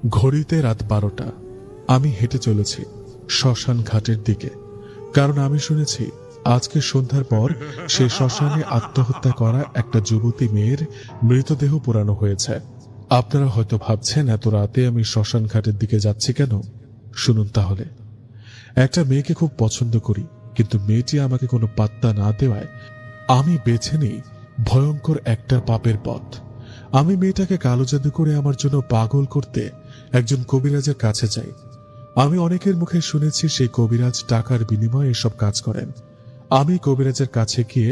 ঘড়িতে রাত 12টা। আমি হেঁটে চলেছি শ্মশান ঘাটের দিকে, কারণ আমি শুনেছি আজকে সন্ধ্যার পর সেই শ্মশানে আত্মহত্যা করা একটা যুবতী মেয়ের মৃতদেহ পোড়ানো হয়েছে। আপনারা হয়তো ভাবছেন এত রাতে আমি শ্মশান ঘাটের দিকে যাচ্ছি কেন। শুনুন তাহলে। একটা মেয়েকে খুব পছন্দ করি, কিন্তু মেয়েটি আমাকে কোনো পাত্তা না দেওয়ায় আমি বেছে নিই ভয়ঙ্কর একটা পাপের পথ। আমি মেয়েটাকে কালো জাদু করে আমার জন্য পাগল করতে একজন কবিরাজের কাছে যাই। আমি অনেকের মুখে শুনেছি সেই কবিরাজ টাকার বিনিময়ে এসব কাজ করেন। আমি কবিরাজের কাছে গিয়ে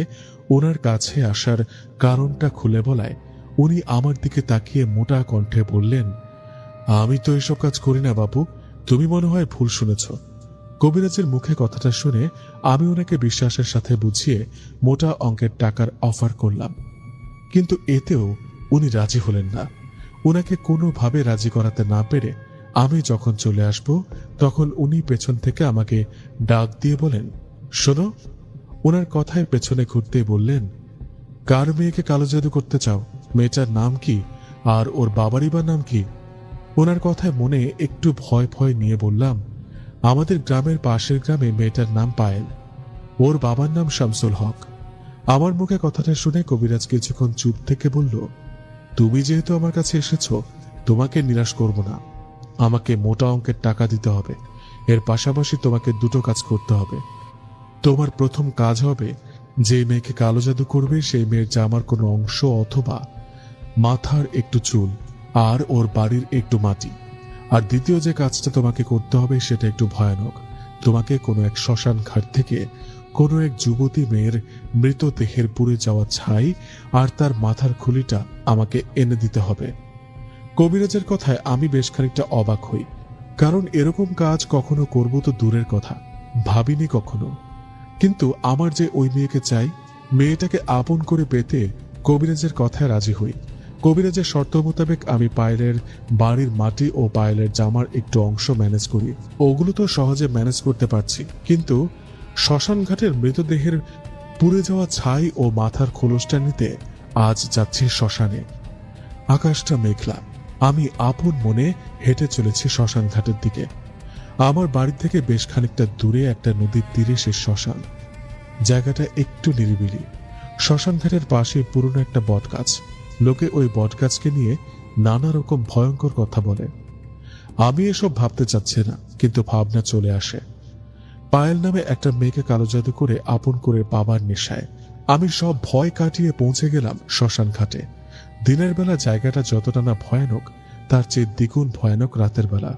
ওনার কাছে আসার কারণটা খুলে বলায় উনি আমার দিকে তাকিয়ে মোটা কণ্ঠে বললেন, আমি তো এসব কাজ করি না বাবু, তুমি মনে হয় ভুল শুনেছ। কবিরাজের মুখে কথাটা শুনে আমি ওনাকে বিশ্বাসের সাথে বুঝিয়ে মোটা অঙ্কের টাকার অফার করলাম, কিন্তু এতেও উনি রাজি হলেন না। উনাকে কোনোভাবে রাজি করাতে না পেরে আমি যখন চলে আসব তখন উনি পেছন থেকে আমাকে ডাক দিয়ে বলেন, শোনো। ওনার কথায় পেছনে ঘুরতেই বললেন, কার মেয়েকে কালো জাদু করতে চাও? মেয়েটার নাম কি, আর ওর বাবারই বা নাম কি? ওনার কথায় মনে একটু ভয় ভয় নিয়ে বললাম, আমাদের গ্রামের পাশের গ্রামে মেয়েটার নাম পায়েল, ওর বাবার নাম শামসুল হক। আমার মুখে কথাটা শুনে কবিরাজ কিছুক্ষণ চুপ থেকে বলল, তুমি যেহেতু আমার কাছে এসেছো, তোমাকে নিরাশ করব না। আমাকে মোটা অঙ্কের টাকা দিতে হবে। এর পাশাপাশি তোমাকে দুটো কাজ করতে হবে। তোমার প্রথম কাজ হবে, যে মেয়েকে কালো জাদু করবে সেই মেয়ের জামার কোনো অংশ অথবা মাথার একটু চুল আর ওর বাড়ির একটু মাটি। আর দ্বিতীয় যে কাজটা তোমাকে করতে হবে সেটা একটু ভয়ানক। তোমাকে কোনো এক শ্মশান ঘাট থেকে কোনো এক যুবতী মেয়ের মৃতদেহের পুড়ে যাওয়া ছাই আর তার মাথার খুলিটা আমাকে এনে দিতে হবে। কবিরাজের কথায় আমি বেশ খানিকটা অবাক হই, কারণ এরকম কাজ কখনো করব তো দূরের কথা, ভাবিনি কখনো। কিন্তু আমার যে ওই মেয়েকে চাই, মেয়েটাকে আপন করে পেতে কবিরাজের কথায় রাজি হই। কবিরাজের শর্ত মোতাবেক আমি পায়েলের বাড়ির মাটি ও পায়েলের জামার একটু অংশ ম্যানেজ করি। ওগুলো তো সহজে ম্যানেজ করতে পারছি, কিন্তু শ্মশান ঘাটের মৃতদেহের পুড়ে যাওয়া ছাই ও মাথার খোলসটা নিতে আজ যাচ্ছি শ্মশানে। আকাশটা মেঘলা। আমি আপন মনে হেঁটে চলেছি শ্মশান ঘাটের দিকে। আমার বাড়ি থেকে বেশ খানিকটা দূরে একটা নদীর তীরে সে শ্মশান। জায়গাটা একটু নিরিবিলি। শ্মশান ঘাটের পাশে পুরনো একটা বট গাছ। লোকে ওই বট গাছকে নিয়ে নানা রকম ভয়ঙ্কর কথা বলে। আমি এসব ভাবতে চাচ্ছি না, কিন্তু ভাবনা চলে আসে। পায়েল নামে একটা মেয়েকে কালো জাদু করে আপন করে পাবার নেশায় আমি সব ভয় কাটিয়ে পৌঁছে গেলাম শ্মশান ঘাটে। দিনের বেলা জায়গাটা যতটা না ভয়ানক, তার চেয়ে দ্বিগুণ ভয়ানক রাতের বেলা।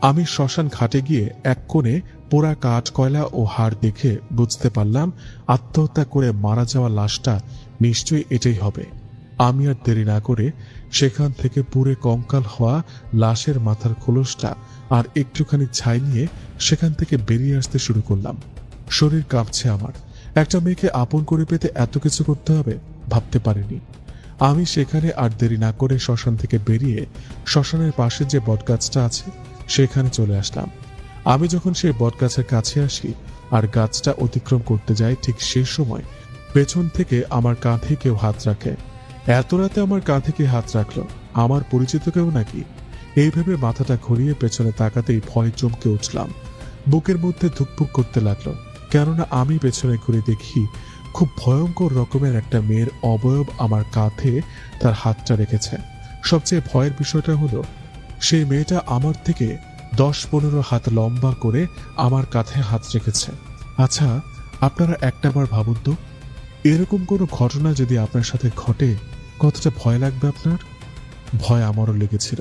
আমি শ্মশান ঘাটে গিয়ে এক কোণে পোড়া কাঠ কয়লা ও হাড় দেখে বুঝতে পারলাম আত্মহত্যা করে মারা যাওয়া লাশটা নিশ্চয়ই এটাই হবে। আমি আর দেরি না করে সেখান থেকে পুড়ে কঙ্কাল হওয়া লাশের মাথার খোলসটা আর একটুখানি ছাই নিয়ে সেখান থেকে বেরিয়ে আসতে শুরু করলাম। শরীর কাঁপছে আমার। একটা মেয়েকে আপন করে পেতে এত কিছু করতে হবে ভাবতে পারিনি। আমি সেখানে আর দেরি না করে শ্মশান থেকে বেরিয়ে শ্মশানের পাশে যে বটগাছটা আছে সেখানে চলে আসলাম। আমি যখন সেই বটগাছের কাছে আসি আর গাছটা অতিক্রম করতে যাই, ঠিক সেই সময় পেছন থেকে আমার কাঁধে কেউ হাত রাখে। এত রাতে আমার কাঁধে কে হাত রাখলো? আমার পরিচিত কেউ নাকি? এই ভেবে মাথাটা ঘুরিয়ে পেছনে তাকাতেই ভয় চমকে উঠলাম। বুকের মধ্যে ধুকপুক করতে লাগলো, কেননা আমি পেছনে ঘুরে দেখি খুব ভয়ঙ্কর রকমের একটা মেয়ের অবয়ব আমার কাঁধে তার হাতটা রেখেছে। সবচেয়ে ভয়ের বিষয়টা হলো সেই মেয়েটা আমার থেকে 10-15 হাত লম্বা করে আমার কাঁধে হাত রেখেছে। আচ্ছা, আপনারা একটাবার ভাবুন তো, এরকম কোনো ঘটনা যদি আপনার সাথে ঘটে কতটা ভয় লাগবে আপনার? ভয় আমারও লেগেছিল।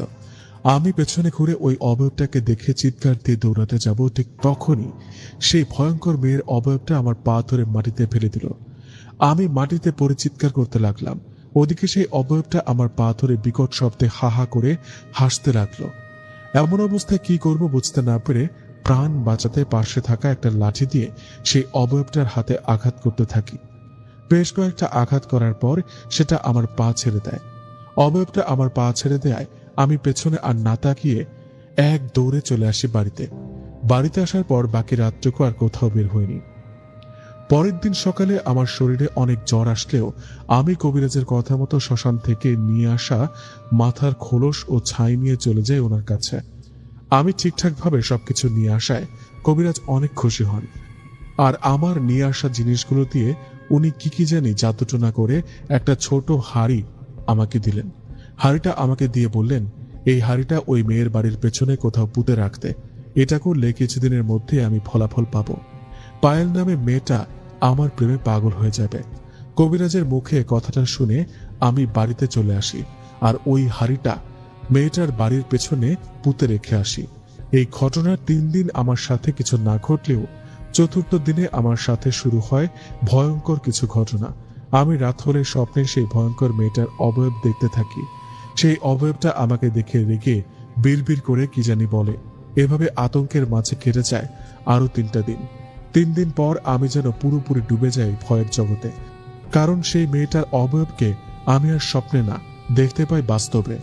আমি পেছনে ঘুরে ওই অবয়বটাকে দেখে চিৎকার দিয়ে দৌড়াতে যাব, ঠিক তখনই সেই ভয়ঙ্কর মেয়ের অবয়বটা আমার পা ধরে মাটিতে ফেলে দিল। আমি মাটিতে পড়ে চিৎকার করতে লাগলাম। ওদিকে সেই অবয়বটা আমার পা ধরে বিকট শব্দে হা হা করে হাসতে লাগলো। এমন অবস্থায় কি করব বুঝতে না পেরে প্রাণ বাঁচাতে পাশে থাকা একটা লাঠি দিয়ে সেই অবয়বটার হাতে আঘাত করতে থাকি। বেশ কয়েকটা আঘাত করার পর সেটা আমার পা ছেড়ে দেয়। অবয়বটা আমার পা ছেড়ে দেয় আমি পেছনে আর না তাকিয়ে এক দৌড়ে চলে আসি বাড়িতে। বাড়িতে আসার পর বাকি রাতটুকু আর কোথাও বের হইনি। পরের দিন সকালে আমার শরীরে অনেক জ্বর আসলেও আমি কবিরাজের কথা মতো শ্মশান থেকে নিয়ে আসা মাথার খোলস ও ছাই নিয়ে চলে যাই ওনার কাছে। আমি ঠিকঠাকভাবে সবকিছু নিয়ে আসায় কবিরাজ অনেক খুশি হন। আর আমার নিয়ে আসা জিনিসগুলো দিয়ে উনি কি জানি জাদুটোনা করে একটা ছোট হাড়ি আমাকে দিলেন। হাড়িটা আমাকে দিয়ে বললেন, এই হাড়িটা ওই মেয়ের বাড়ির পেছনে কোথাও পুঁতে রাখতে। এটা করলে কিছুদিনের মধ্যে আমি ফলাফল পাবো। পায়েল নামে মেয়েটা আমার প্রেমে পাগল হয়ে যাবে। কবিরাজের মুখে কথাটা শুনে আমি বাড়িতে চলে আসি আর ওই হাড়িটা মেয়েটার বাড়ির পেছনে পুঁতে রেখে আসি। এই ঘটনার 3 দিন আমার সাথে কিছু না ঘটলেও চতুর্থ দিনে আমার সাথে শুরু হয় ভয়ঙ্কর কিছু ঘটনা। আমি রাত হলে স্বপ্নে সেই ভয়ঙ্কর মেয়েটার অবয়ব দেখতে থাকি। সেই অবয়বটা আমাকে দেখে রেগে বিড়বিড় করে কি জানি বলে। এভাবে আতঙ্কের মাঝে কেটে যায় আরো 3টা দিন। 3 দিন পর আমি যেন পুরোপুরি ডুবে যাই ভয়ের জগতে। কারণ সেই মেয়েটার অবয়বকে আমি আর স্বপ্নে না দেখতে পাই বাস্তবে।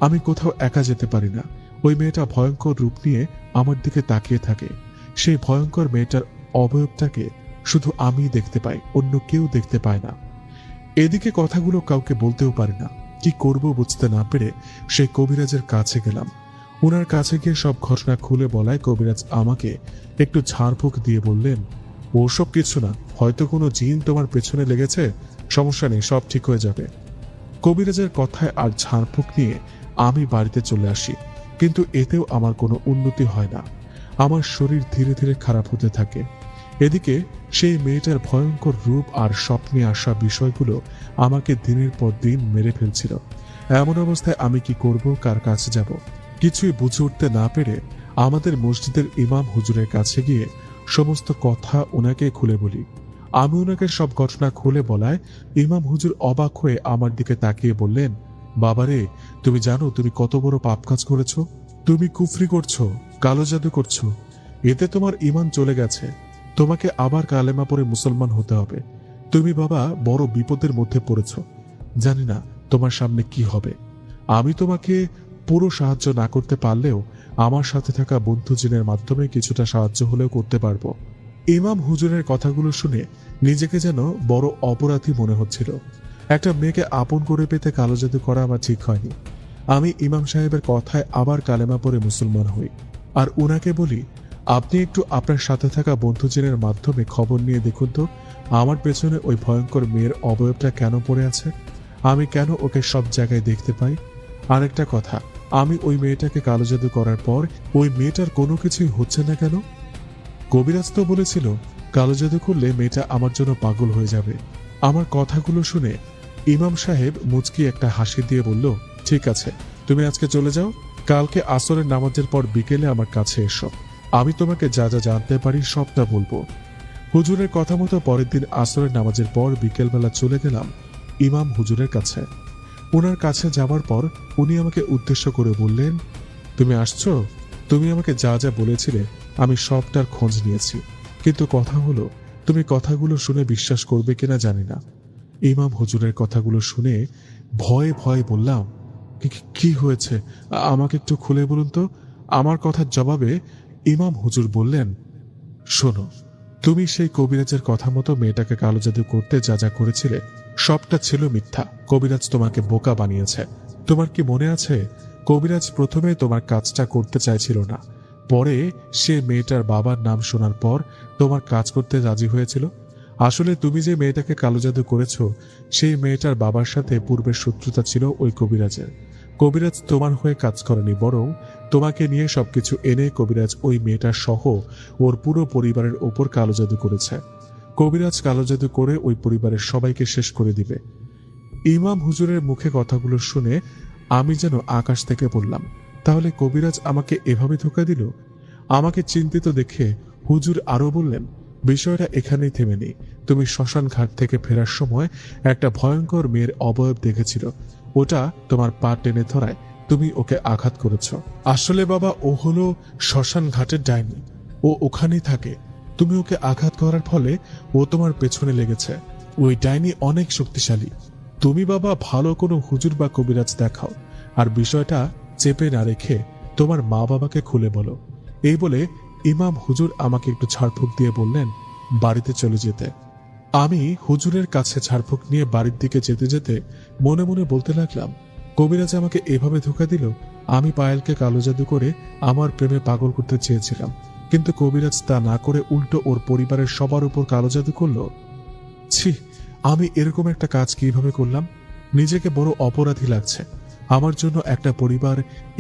আমি কোথাও একা যেতে পারি না। ওই মেয়েটা ভয়ঙ্কর রূপ নিয়ে আমার দিকে তাকিয়ে থাকে। সেই ভয়ঙ্কর মেয়েটার অবয়বটাকে শুধু আমিই দেখতে পাই, অন্য কেউ দেখতে পায় না। এদিকে কথাগুলো কাউকে বলতেও পারি না। কি করব বুঝতে না পেরে সেই কবিরাজের কাছে গেলাম। ওনার কাছে গিয়ে সব ঘটনা খুলে বলায় কবিরাজ আমাকে একটু ঝাড়ফুঁক দিয়ে বললেন, ওসব কিছু না, হয়তো কোনো জিন তোমার পেছনে লেগেছে, সমস্যা নেই, সব ঠিক হয়ে যাবে। কবিরাজের কথায় আর ঝাড়ফুঁক নিয়ে আমি বাড়িতে চলে আসি, কিন্তু এতেও আমার কোনো উন্নতি হয় না। আমার শরীর ধীরে ধীরে খারাপ হতে থাকে। এদিকে সেই মেয়েটার ভয়ঙ্কর রূপ আর স্বপ্নে আসা বিষয়গুলো আমাকে দিনের পর দিন মেরে ফেলছিল। এমন অবস্থায় আমি কি করব, কার কাছে যাব, কিছুই বুঝে উঠতে না পেরে আমাদের মসজিদের ইমাম হুজুরের কাছে গিয়ে সমস্ত কথা ওনাকে খুলে বলি। আমি ওনাকে সব ঘটনা খুলে বলায় ইমাম হুজুর অবাক হয়ে আমার দিকে তাকিয়ে বললেন, বাবারে, তুমি জানো তুমি কত বড় পাপ কাজ করেছো? তুমি কুফরি করছো, কালো জাদু করছো। এতে তোমার ঈমান চলে গেছে। তোমাকে আবার কালেমা পড়ে মুসলমান হতে হবে। তুমি বাবা বড় বিপদের মধ্যে পড়েছো। জানি না তোমার সামনে কি হবে। আমি তোমাকে পুরো সাহায্য না করতে পারলেও আমার সাথে থাকা বন্ধুজনের মাধ্যমে কিছুটা সাহায্য হলেও করতে পারবো। ইমাম হুজুরের কথাগুলো শুনে নিজেকে যেন বড় অপরাধী মনে হচ্ছিল। একটা মেয়েকে আপন করে পেতে কালো জাদু করা আমার ঠিক হয়নি। আমি ইমাম সাহেবের কথায় আবার কালেমা পড়ে মুসলমান হই আর উনাকে বলি, আপনি একটু আপনার সাথে থাকা বন্ধুজনের মাধ্যমে খবর নিয়ে দেখুন তো আমার পেছনে ওই ভয়ঙ্কর মেয়ের অবয়বটা কেন পড়ে আছে। আমি কেন ওকে সব জায়গায় দেখতে পাই। আরেকটা কথা, আমি ওই মেয়েটাকে কালো জাদু করার পর ওই মেয়েটার কোনো কিছুই হচ্ছে না কেন? কবিরাজ তো বলেছিল কালো জাদু করলে মেয়েটা আমার জন্য পাগল হয়ে যাবে। আমার কথাগুলো শুনে ইমাম সাহেব মুচকি একটা হাসি দিয়ে বলল, ঠিক আছে, তুমি আজকে চলে যাও। কালকে আসরের নামাজের পর বিকেলে আমার কাছে এসো। আমি তোমাকে যা যা জানতে পারি সবটা বলবো। হুজুরের কথা মতো পরের দিন আসরের নামাজের পর বিকেলবেলা চলে গেলাম ইমাম হুজুরের কাছে। ওনার কাছে যাওয়ার পর উনি আমাকে উদ্দেশ্য করে বললেন, তুমি আসছো? তুমি আমাকে যা যা বলেছিলে আমি সবটার খোঁজ নিয়েছি, কিন্তু কথা হলো তুমি কথাগুলো শুনে বিশ্বাস করবে কিনা জানি না। ইমাম হুজুরের কথাগুলো শুনে ভয়ে ভয়ে বললাম, কি হয়েছে আমাকে একটু খুলে বলুন তো। আমার কথার জবাবে ইমাম হুজুর বললেন, শোনো, তুমি সেই কবিরাজের কথা মতো মেয়েটাকে কালো জাদু করতে যা যা করেছিলে সবটা ছিল মিথ্যা। কবিরাজ তোমাকে বোকা বানিয়েছে। তোমার কি মনে আছে, কবিরাজ প্রথমে তোমার কাজটা করতে চাইছিল না, পরে সে মেয়েটার বাবার নাম শোনার পর তোমার কাজ করতে রাজি হয়েছিল। আসলে তুমি যে মেয়েটাকে কালো জাদু করেছ সেই মেয়েটার বাবার সাথে পূর্বের শত্রুতা ছিল ওই কবিরাজের। কবিরাজ তোমার হয়ে কাজ করেনি, বরং তোমাকে নিয়ে সবকিছু এনে কবিরাজ ওই মেয়েটার সহ ওর পুরো পরিবারের ওপর কালো জাদু করেছে। কবিরাজ কালো জাদু করে ওই পরিবারের সবাইকে শেষ করে দিবে। ইমাম হুজুরের মুখে কথাগুলো শুনে আমি যেন আকাশ থেকে পড়লাম। তাহলে কবিরাজ আমাকে এভাবে ধোঁকা দিল? আমাকে চিন্তিত দেখে হুজুর আরো বললেন, বিষয়টা এখানেই থেমে নেই। তুমি শ্মশান ঘাট থেকে ফেরার সময় একটা ভয়ঙ্কর মেয়ের অবয়ব দেখেছিল। ওটা তোমার পা টেনে ধরায় তুমি ওকে আঘাত করেছ। আসলে বাবা ও হলো শ্মশান ঘাটের ডাইনি। ও ওখানেই থাকে। তুমি ওকে আঘাত করার ফলে ও তোমার পেছনে লেগেছে। ওই ডাইনি অনেক শক্তিশালী। তুমি বাবা ভালো কোনো হুজুর বা কবিরাজ দেখাও, আর বিষয়টা চেপে না রেখে তোমার মা বাবাকে খুলে বলো। এই বলে ইমাম হুজুর আমাকে একটু ঝাড়ফুঁক দিয়ে বললেন বাড়িতে চলে যেতে। আমি হুজুরের কাছে ঝাড়ফুঁক নিয়ে বাড়ির দিকে যেতে যেতে মনে মনে বলতে লাগলাম, কবিরাজ আমাকে এভাবে ধোঁকা দিল। আমি পায়েলকে কালো জাদু করে আমার প্রেমে পাগল করতে চেয়েছিলাম, কিন্তু কবিরাজ তা না করে উল্টো ওর পরিবারের সবার উপর কালো জাদু করলো। ছি, আমি এরকম একটা কাজ কিভাবে করলাম? নিজেকে বড় অপরাধী লাগছে। আমার জন্য একটা পরিবার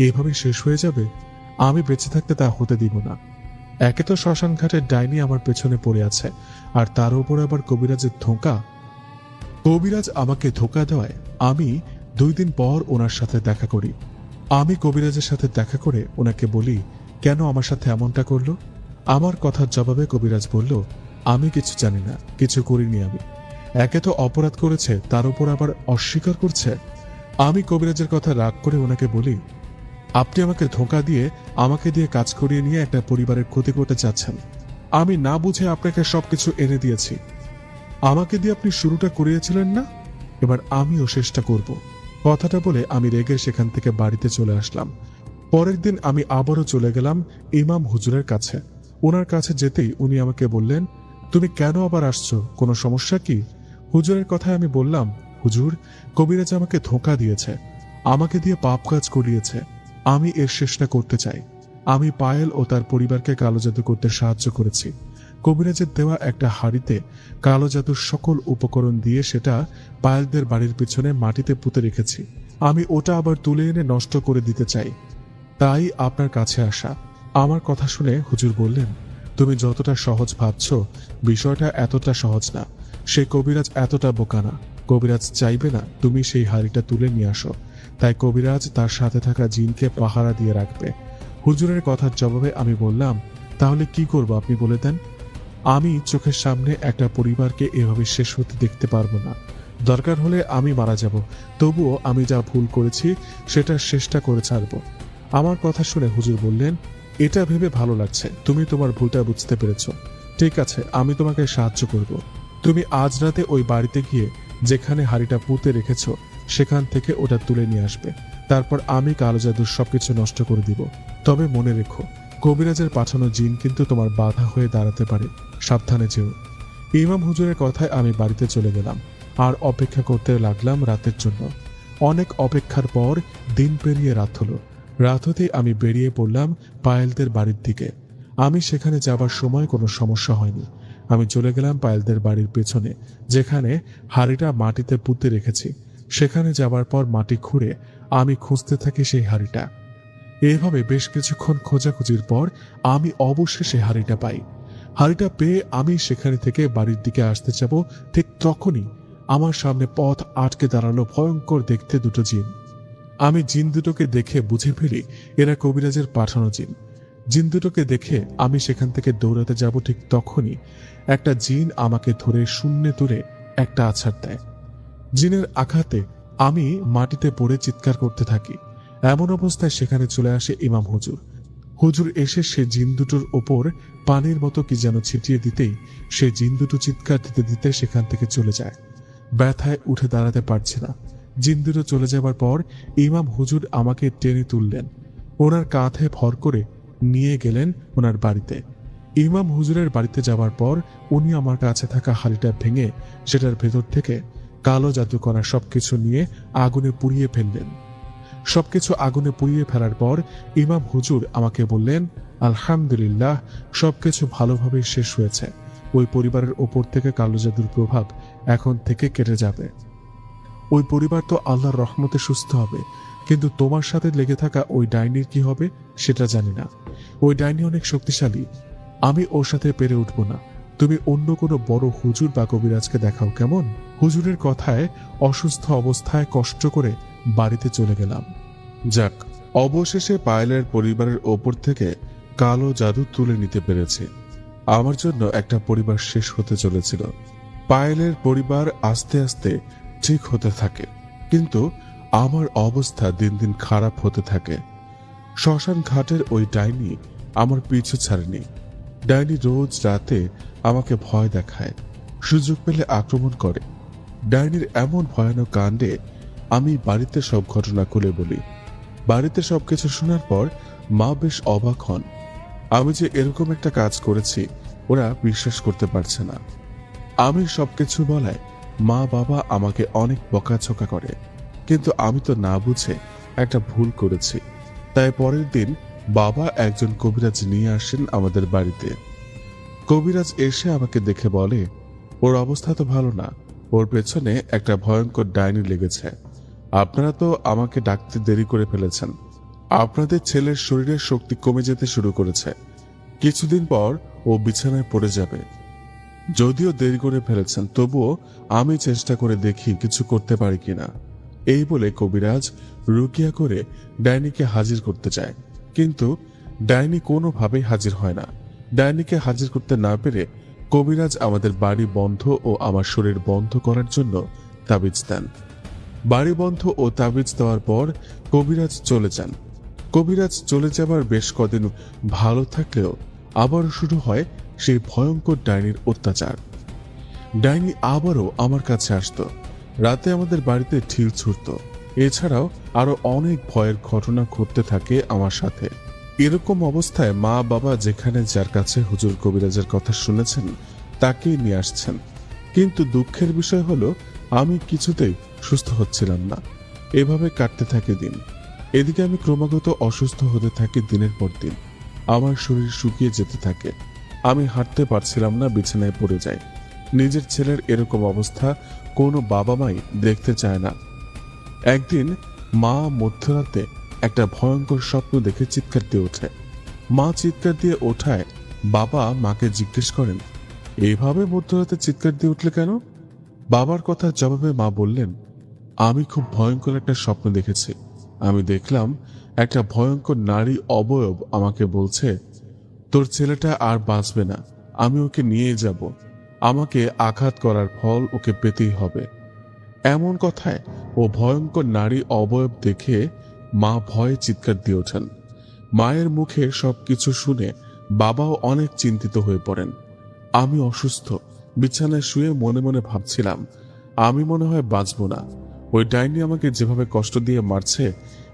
এভাবে শেষ হয়ে যাবে? আমি বেঁচে থাকতে তা হতে দিব না। একে তো শ্মশান ঘাটের ডাইনি আমার পেছনে পড়ে আছে, আর তার উপর আবার কবিরাজের ধোঁকা। কবিরাজ আমাকে ধোঁকা দেওয়ায় আমি 2 দিন পর ওনার সাথে দেখা করি। আমি কবিরাজের সাথে দেখা করে ওনাকে বলি, কেন আমার সাথে এমনটা করলো? আমার কথার জবাবে কবিরাজ বলল, আমি কিছু জানি না, কিছু করিনি আমি। একে তো অপরাধ করেছে, তার উপর আবার অস্বীকার করছে। আমি কবিরাজের কথা রাগ করে ওনাকে বলি, আপনি আমাকে ধোঁকা দিয়ে আমাকে দিয়ে কাজ করিয়ে নিয়ে একটা পরিবারের ক্ষতি করতে চাচ্ছেন। আমি না বুঝে আপনাকে সবকিছু এনে দিয়েছি। আমাকে দিয়ে আপনি শুরুটা করিয়েছিলেন না, এবার আমিও শেষটা করব। কথাটা বলে আমি রেগে সেখান থেকে বাড়িতে চলে আসলাম। পরের দিন আমি আবারও চলে গেলাম ইমাম হুজুরের কাছে। ওনার কাছে যেতেই উনি আমাকে বললেন, তুমি কেন আবার আসছো, কোনো সমস্যা কি? হুজুরের কথায় আমি বললাম, হুজুর, কবিরাজ আমাকে ধোঁকা দিয়েছে, আমাকে দিয়ে পাপ কাজ করিয়েছে। আমি এর শেষটা করতে চাই। আমি পায়েল ও তার পরিবারকে কালো জাদু করতে সাহায্য করেছি। কবিরাজের দেওয়া একটা হাড়িতে কালো জাদুর সকল উপকরণ দিয়ে সেটা পায়েলদের বাড়ির পিছনে মাটিতে পুঁতে রেখেছি। আমি ওটা আবার তুলে এনে নষ্ট করে দিতে চাই, তাই আপনার কাছে আসা। আমার কথা শুনে হুজুর বললেন, তুমি যতটা সহজ ভাবছ, বিষয়টা এতটা সহজ না। সে কবিরাজ এতটা বোকা না। কবিরাজ চাইবে না তুমি সেই হাড়িটা তুলে নিয়ে আসো, তাই কবিরাজ তার সাথে থাকা জিনকে পাহারা দিয়ে রাখবে। হুজুরের কথার জবাবে আমি বললাম, তাহলে কি করব আপনি বলে দেন। আমি চোখের সামনে একটা পরিবারকে এভাবে শেষ হতে দেখতে পারবো না। দরকার হলে আমি মারা যাব, তবুও আমি যা ভুল করেছি সেটা শেষটা করে ছাড়বো। আমার কথা শুনে হুজুর বললেন, এটা ভেবে ভালো লাগছে, তুমি তোমার ভুলটা বুঝতে পেরেছ। ঠিক আছে, আমি তোমাকে সাহায্য করব। তুমি আজ রাতে ওই বাড়িতে গিয়ে যেখানে হাড়িটা পুঁতে রেখেছ সেখান থেকে ওটা তুলে নিয়ে আসবে। তারপর আমি কালো জাদুর সবকিছু নষ্ট করে দিব। তবে মনে রেখো, কবিরাজের পাঠানো জিন কিন্তু তোমার বাধা হয়ে দাঁড়াতে পারে, সাবধানে যেও। ইমাম হুজুরের কথায় আমি বাড়িতে চলে গেলাম আর অপেক্ষা করতে লাগলাম রাতের জন্য। অনেক অপেক্ষার পর দিন পেরিয়ে রাত হলো। রাত হতেই আমি বেরিয়ে পড়লাম পায়েলদের বাড়ির দিকে। আমি সেখানে যাবার সময় কোনো সমস্যা হয়নি। আমি চলে গেলাম পায়েলদের বাড়ির পেছনে, যেখানে হাড়িটা মাটিতে পুঁতে রেখেছি। সেখানে যাবার পর মাটি খুঁড়ে আমি খুঁজতে থাকি সেই হাড়িটা। এইভাবে বেশ কিছুক্ষণ খোঁজাখুঁজির পর আমি অবশেষে হাড়িটা পাই। হাড়িটা পেয়ে আমি সেখানে থেকে বাড়ির দিকে আসতে যাব, ঠিক তখনই আমার সামনে পথ আটকে দাঁড়ালো ভয়ঙ্কর দেখতে দুটো জিন। আমি জিন দুটোকে দেখে বুঝে ফেলি এরা কবিরাজের পাঠানো জিন। জিন দুটোকে দেখে আমি সেখান থেকে দৌড়াতে যাব, ঠিক তখনই একটা জিন আমাকে ধরে শূন্যে তুলে একটা আছাড় দেয়। জিনের আঘাতে আমি মাটিতে পড়ে চিৎকার করতে থাকি। এমন অবস্থায় সেখানে চলে আসে ইমাম হুজুর। হুজুর এসে সে জিন দুটোর ওপর পানির মতো কি যেন ছিটিয়ে দিতেই সে জিন দুটো চিৎকার দিতে দিতে সেখান থেকে চলে যায়। ব্যথায় উঠে দাঁড়াতে পারছে না। জিন দুটো চলে যাবার পর ইমাম হুজুর আমাকে টেনে তুললেন, ওনার কাঁধে ভর করে নিয়ে গেলেন ওনার বাড়িতে। ইমাম হুজুরের বাড়িতে যাওয়ার পর উনি আমার কাছে থাকা হাড়িটা ভেঙে সেটার ভেতর থেকে কালো জাদু করা সবকিছু নিয়ে আগুনে পুড়িয়ে ফেললেন। সবকিছু আগুনে পুড়িয়ে ফেলার পর ইমাম হুজুর আমাকে বললেন, আলহামদুলিল্লাহ, সবকিছু ভালোভাবে শেষ হয়েছে। ওই পরিবারের ওপর থেকে কালো জাদুর প্রভাব এখন থেকে কেটে যাবে। ওই পরিবার তো আল্লাহর রহমতে সুস্থ হবে, কিন্তু তোমার সাথে লেগে থাকা ওই ডাইনির কি হবে সেটা জানি না। ওই ডাইনি অনেক শক্তিশালী, আমি ওর সাথে পেরে উঠব না। তুমি অন্য কোনো বড় হুজুর বা কবিরাজকে দেখাও, কেমন? হুজুরের কথায় অসুস্থ অবস্থায় কষ্ট করে বাড়িতে চলে গেলাম। যাক, অবশেষে পায়েলের পরিবারের ওপর থেকে কালো জাদু তুলে নিতে পেরেছে। আমার জন্য একটা পরিবার শেষ হতে চলেছিল। পায়েলের পরিবার আস্তে আস্তে ঠিক হতে থাকে, কিন্তু আমার অবস্থা দিন দিন খারাপ হতে থাকে। শ্মশান ঘাটের ওই ডাইনি আমার পিছু ছাড়েনি। ডাইনি রোজ রাতে আমাকে ভয় দেখায়, সুযোগ পেলে আক্রমণ করে। ডাইনির এমন ভয়ানক কাণ্ডে আমি বাড়িতে সব ঘটনা খুলে বলি। বাড়িতে সবকিছু শোনার পর মা বেশ অবাক হন। আমি যে এরকম একটা কাজ করেছি ওরা বিশ্বাস করতে পারছে না। আমি সবকিছু বলায় মা বাবা আমাকে অনেক বকাঝকা করে, কিন্তু আমি তো না বুঝে একটা ভুল করেছি। তাই পরের দিন বাবা একজন কবিরাজ নিয়ে আসেন আমাদের বাড়িতে। কবিরাজ এসে আমাকে দেখে বলে, ওর অবস্থা তো ভালো না, ওর পেছনে একটা ভয়ঙ্কর ডাইনি লেগেছে। আপনারা তো আমাকে ডাকতে দেরি করে ফেলেছেন। আপনাদের ছেলের শরীরের শক্তি কমে যেতে শুরু করেছে, কিছুদিন পর ও বিছানায় পড়ে যাবে। যদিও দেরি করে ফেলেছেন, তবুও আমি চেষ্টা করে দেখি কিছু করতে পারি কিনা। এই বলে কবিরাজ রুকিয়া করে ডাইনিকে হাজির করতে চায়, কিন্তু ডাইনি কোনোভাবেই হাজির হয় না। ডাইনিকে হাজির করতে না পেরে কবিরাজ আমাদের বাড়ি বন্ধ ও আমার শরীর বন্ধ করার জন্য তাবিজ দেন। বাড়ি বন্ধ ও তাবিজ দেওয়ার পর কবিরাজ চলে যান। কবিরাজ চলে যাবার বেশ কদিন ভালো থাকলেও আবারও শুরু হয় সেই ভয়ঙ্কর ডাইনির অত্যাচার। ডাইনি আবারও আমার কাছে আসতো, রাতে আমাদের বাড়িতে ঢিল ছুড়ত। এছাড়াও আরো অনেক ভয়ের ঘটনা ঘটতে থাকে আমার সাথে। এরকম অবস্থায় মা বাবা যেখানে যার কাছে হুজুর কবিরাজের কথা শুনেছেন তাকেই নিয়ে আসছেন, কিন্তু দুঃখের বিষয় হলো আমি কিছুতেই সুস্থ হচ্ছিলাম না। এভাবে কাটতে থাকে দিন। এদিকে আমি ক্রমাগত অসুস্থ হতে থাকি দিনের পর দিন। আমার শরীর শুকিয়ে যেতে থাকে, আমি হাঁটতে পারছিলাম না, বিছানায় পড়ে যাই। নিজের ছেলের এরকম অবস্থা কোনো বাবা মাই দেখতে চায় না। একদিন মা মধ্যরাতে একটা ভয়ঙ্কর স্বপ্ন দেখে চিৎকার দিয়ে ওঠে। মা চিৎকার দিয়ে ওঠায় বাবা মাকে জিজ্ঞেস করেন, এইভাবে মধ্যরাতে চিৎকার দিয়ে উঠলে কেন? বাবার কথার জবাবে মা বললেন, আমি খুব ভয়ঙ্কর একটা স্বপ্ন দেখেছি। আমি দেখলাম একটা ভয়ঙ্কর নারী অবয়ব আমাকে বলছে, তোর ছেলেটা আর বাঁচবে না, আমি ওকে নিয়ে যাব, আমাকে আঘাত করার ফল ওকে পেতেই হবে। এমন কথায় ও ভয়ঙ্কর নারী অবয়ব দেখে মা ভয়ে চিৎকার দিয়ে ওঠেন। মায়ের মুখে সবকিছু শুনে বাবাও অনেক চিন্তিত হয়ে পড়েন। আমি অসুস্থ, বিছানায় শুয়ে মনে মনে ভাবছিলাম, আমি মনে হয় বাঁচব না। ওই ডাইনি আমাকে যেভাবে কষ্ট দিয়ে মারছে,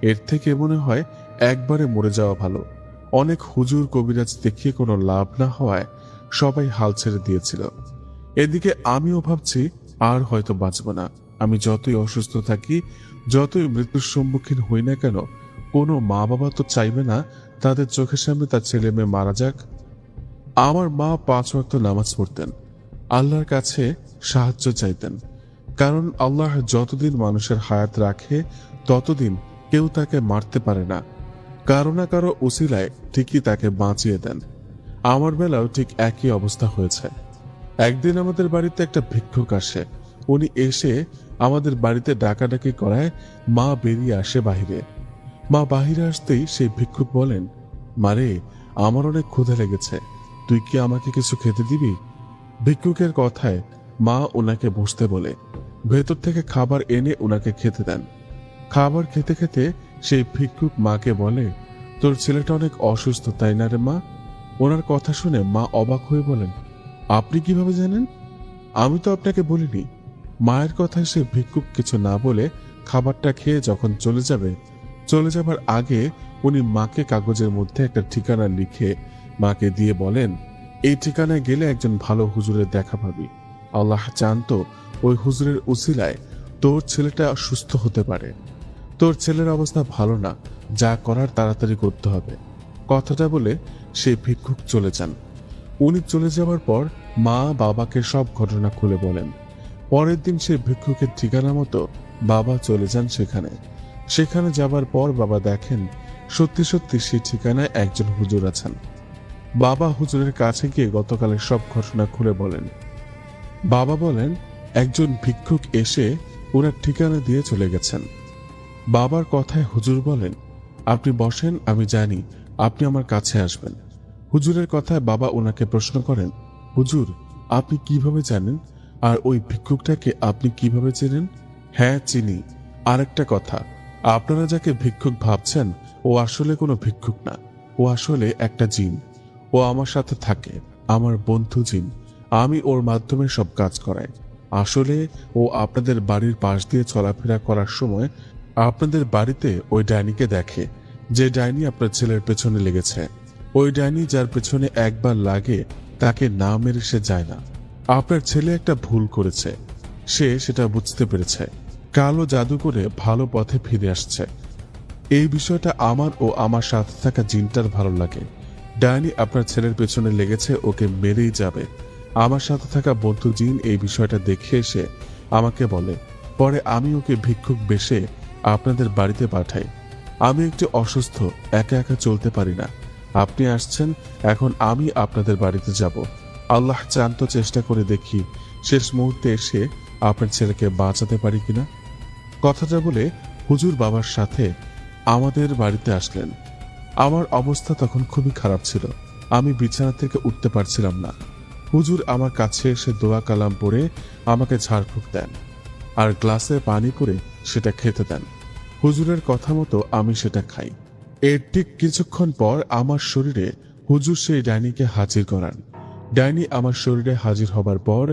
এর থেকে মনে হয় একবারে মরে যাওয়া ভালো। অনেক হুজুর কবিরাজ দেখিয়ে কোনো লাভ না হওয়ায় সবাই হাল ছেড়ে দিয়েছিল। এদিকে আমিও ভাবছি আর হয়তো বাঁচব না। আমি যতই অসুস্থ থাকি, যতই মৃত্যুর সম্মুখীন হই না কেন, কোনো মা বাবা তো চাইবে না তাদের চোখের সামনে তার ছেলে মেয়ে মারা যাক। আমার মা 5 ওয়াক্ত নামাজ পড়তেন, আল্লাহর কাছে সাহায্য চাইতেন, কারণ আল্লাহ যতদিন মানুষের হায়াত রাখে ততদিন কেউ তাকে মারতে পারে না। কারো না কারো উসিলায় ঠিকই তাকে বাঁচিয়ে দেন। আমার বেলাও ঠিক একই অবস্থা হয়েছে। একদিন আমাদের বাড়িতে একটা ভিক্ষুক আসে। উনি এসে আমাদের বাড়িতে ডাকাডাকি করায় মা বেরিয়ে আসে বাহিরে। মা বাহিরে আসতেই সেই ভিক্ষুক বলেন, মারে, আমার অনেক ক্ষুধা লেগেছে, তুই কি আমাকে কিছু খেতে দিবি? ভিক্ষুকের কথায় মা ওনাকে বসতে বলে ভেতর থেকে খাবার এনে ওনাকে খেতে দেন। খাবার খেতে খেতে সেই ভিক্ষুক মাকে বলে, তোর ছেলেটা অনেক অসুস্থ, তাই না রে মা? ওনার কথা শুনে মা অবাক হয়ে বলেন, আপনি কিভাবে জানেন? আমি তো আপনাকে বলিনি। মায়ের কথায় সে ভিক্ষুক কিছু না বলে খাবারটা খেয়ে যখন চলে যাবার আগে উনি মাকে কাগজের মধ্যে একটা ঠিকানা লিখে মাকে দিয়ে বলেন, এই ঠিকানায় গেলে একজন ভালো হুজুরের দেখা পাবি। আল্লাহ জানতো ওই হুজুরের উসিলায় তোর ছেলেটা সুস্থ হতে পারে। তোর ছেলের অবস্থা ভালো না, যা করার তাড়াতাড়ি করতে হবে। কথাটা বলে সেই ভিক্ষুক চলে যান। উনি চলে যাওয়ার পর মা বাবাকে সব ঘটনা খুলে বলেন। পরের দিন সেই ভিক্ষুকের ঠিকানা মতো বাবা চলে যান সেখানে যাবার পর বাবা দেখেন সত্যি সত্যি সেই ঠিকানায় একজন হুজুর আছেন। বাবা হুজুরের কাছে গিয়ে গতকালের সব ঘটনা খুলে বলেন। বাবা বলেন, একজন ভিক্ষুক এসে ওনার ঠিকানা দিয়ে চলে গেছেন। বাবার কথায় হুজুর বলেন, আপনি বসেন, আমি জানি আপনি আমার কাছে আসবেন। হুজুরের কথায় বাবা ওনাকে প্রশ্ন করেন, হুজুর, আপনি কিভাবে জানেন? আর ওই ভিক্ষুকটাকে আপনি কিভাবে চেনেন? হ্যাঁ, চিনি। আরেকটা কথা, আপনারা যাকে ভিক্ষুক ভাবছেন ও আসলে কোনো ভিক্ষুক না, ও আসলে একটা জিন। ও আমার সাথে থাকে, আমার বন্ধু জিন। আমি ওর মাধ্যমে সব কাজ করাই। আসলে ও আপনাদের বাড়ির পাশ দিয়ে চলাফেরা করার সময় আপনাদের বাড়িতে ওই ডাইনিকে দেখে, যে ডাইনি আপনার ছেলের পেছনে লেগেছে। ওই ডাইনি যার পেছনে একবার লাগে তাকে না মেরে সে যায় না। আপনার ছেলে একটা ভুল করেছে, সে সেটা বুঝতে পেরেছে, কালো জাদু করে ভালো পথে ফিরে আসছে। এই বিষয়টা আমার ও আমার সাথে থাকা জিনটার ভালো লাগে। ডাইনি আপনার ছেলের পেছনে লেগেছে, ওকে মেরেই যাবে। আমার সাথে থাকা বন্ধু জিন এই বিষয়টা দেখে এসে আমাকে বলে, পরে আমি ওকে ভিক্ষুক বেশে আপনাদের বাড়িতে পাঠাই। আমি একটু অসুস্থ, একা একা চলতে পারি না। আপনি আসছেন, এখন আমি আপনাদের বাড়িতে যাব। আল্লাহ চান তো চেষ্টা করে দেখি শেষ মুহূর্তে এসে আপনার ছেলেকে বাঁচাতে পারি কিনা। কথাটা বলে হুজুর বাবার সাথে আমাদের বাড়িতে আসলেন। আমার অবস্থা তখন খুবই খারাপ ছিল, আমি বিছানা থেকে উঠতে পারছিলাম না। হুজুর আমার কাছে এসে দোয়া কালাম পড়ে আমাকে ঝাড়ফুঁক দেন আর গ্লাসে পানি পরে সেটা খেতে দেন। হুজুরের কথা মতো আমি সেটা খাই। এর ঠিক কিছুক্ষণ পর আমার শরীরে হুজুর সেই ডাইনিকে হাজির করান। ডাইনি আমার শরীরে হাজির হবার পর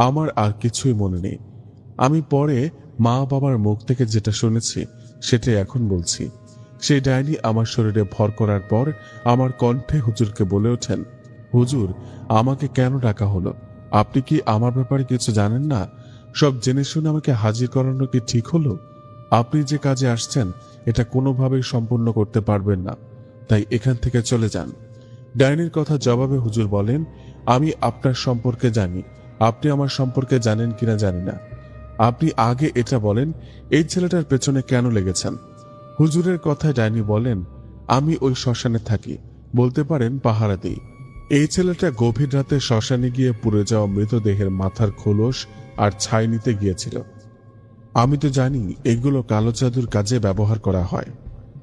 আমার আর কিছুই মনে নেই। আমি পরে মা বাবার মুখ থেকে যেটা শুনেছি সেটাই এখন বলছি। সেই ডাইনি আমার শরীরে ভর করার পর আমার কণ্ঠে হুজুরকে বলে ওঠেন, হুজুর, আমাকে কেন ডাকা হলো? আপনি কি আমার ব্যাপারে কিছু জানেন না? সব জেনে শুনে আমাকে হাজির করানো কি ঠিক হলো? আপনি যে কাজে আসছেন এটা কোনোভাবেই সম্পূর্ণ করতে পারবেন না, তাই এখান থেকে চলে যান। ডাইনির কথা জবাবে হুজুর বলেন, আমি আপনার সম্পর্কে জানি, আপনি আমার সম্পর্কে জানেন কিনা জানি না। আপনি আগে এটা বলেন, এই ছেলেটার পেছনে কেন লেগেছেন? হুজুরের কথায় ডাইনি বলেন, আমি ওই শ্মশানে থাকি, বলতে পারেন পাহারা দিই। এই ছেলেটা গভীর রাতে শ্মশানে গিয়ে পুড়ে যাওয়া মৃতদেহের মাথার খোলস আর ছাই নিতে গিয়েছিল। আমি তো জানি এগুলো কালো জাদুর কাজে ব্যবহার করা হয়,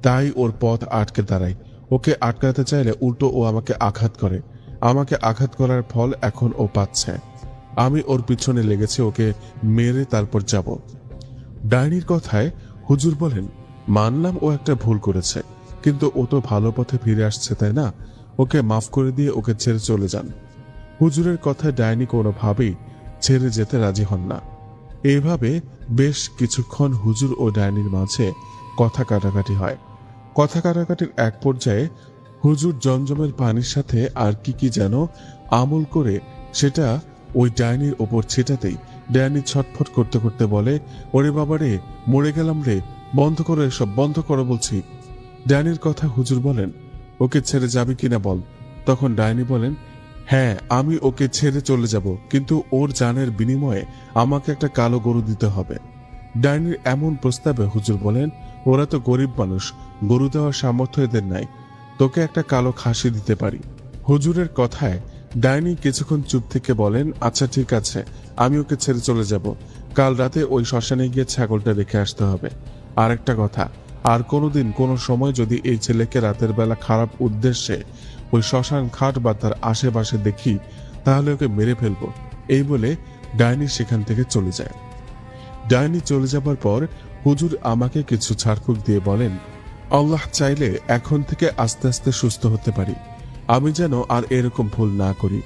তাই ওর পথ আটকে দাঁড়ায়। ওকে আটকাতে চাইলে উল্টো ও আমাকে আঘাত করে। আমাকে আঘাত করার ফল এখন ও পাচ্ছে। আমি ওর পিছনে লেগেছে, ওকে মেরে তারপর যাব। ডাইনির কথায় হুজুর বলেন, মানলাম ও একটা ভুল করেছে, কিন্তু ও তো ভালো পথে ফিরে আসছে, তাই না? ওকে মাফ করে দিয়ে ওকে ছেড়ে চলে যান। হুজুরের কথায় ডাইনি কোনোভাবেই ছেড়ে যেতে রাজি হন না। এইভাবে বেশ কিছুক্ষণ হুজুর ও ডাইনির মাঝে কথা কাটাকাটি হয়। কথা কাটাকাটির এক পর্যায়ে হুজুর জমজমের পানির সাথে আর কি যেন আমল করে সেটা ওই ডাইনির ওপর ছিটাতেই ডাইনি ছটফট করতে করতে বলে, ওরে বাবা রে, মরে গেলাম রে, বন্ধ করো এসব, বন্ধ করো বলছি। ডাইনির কথা হুজুর বলেন, ওকে ছেড়ে যাবে কিনা বল। তখন ডাইনি বলেন, হ্যাঁ, আমি ওকে ছেড়ে চলে যাব, কিন্তু ওর জানের বিনিময়ে আমাকে একটা কালো গরু দিতে হবে। ডাইনির এমন প্রস্তাবে হুজুর বলেন, ওরা তো গরিব মানুষ, গরু দেওয়ার সামর্থ্য এদের নাই, তোকে একটা কালো খাসি দিতে পারি। হুজুরের কথায় ডাইনি কিছুক্ষণ চুপ থেকে বলেন, আচ্ছা ঠিক আছে, আমি ওকে ছেড়ে চলে যাব। কাল রাতে ওই শ্মশানে গিয়ে ছাগলটা রেখে আসতে হবে। আর একটা কথা, আর কোনোদিন কোনো সময় যদি এই ছেলেকে রাতের বেলা খারাপ উদ্দেশ্যে ওই শ্মশান ঘাট বা তার আশেপাশে দেখি, তাহলে ওকে মেরে ফেলবো। এই বলে ডাইনি সেখান থেকে চলে যায়। ডাইনি চলে যাবার পর হুজুর আমাকে কিছু ঝাড়ফুঁক দিয়ে বলেন, আল্লাহ চাইলে এখন থেকে আস্তে আস্তে সুস্থ হতে পারি। আমি যেন আর এরকম ভুল না করি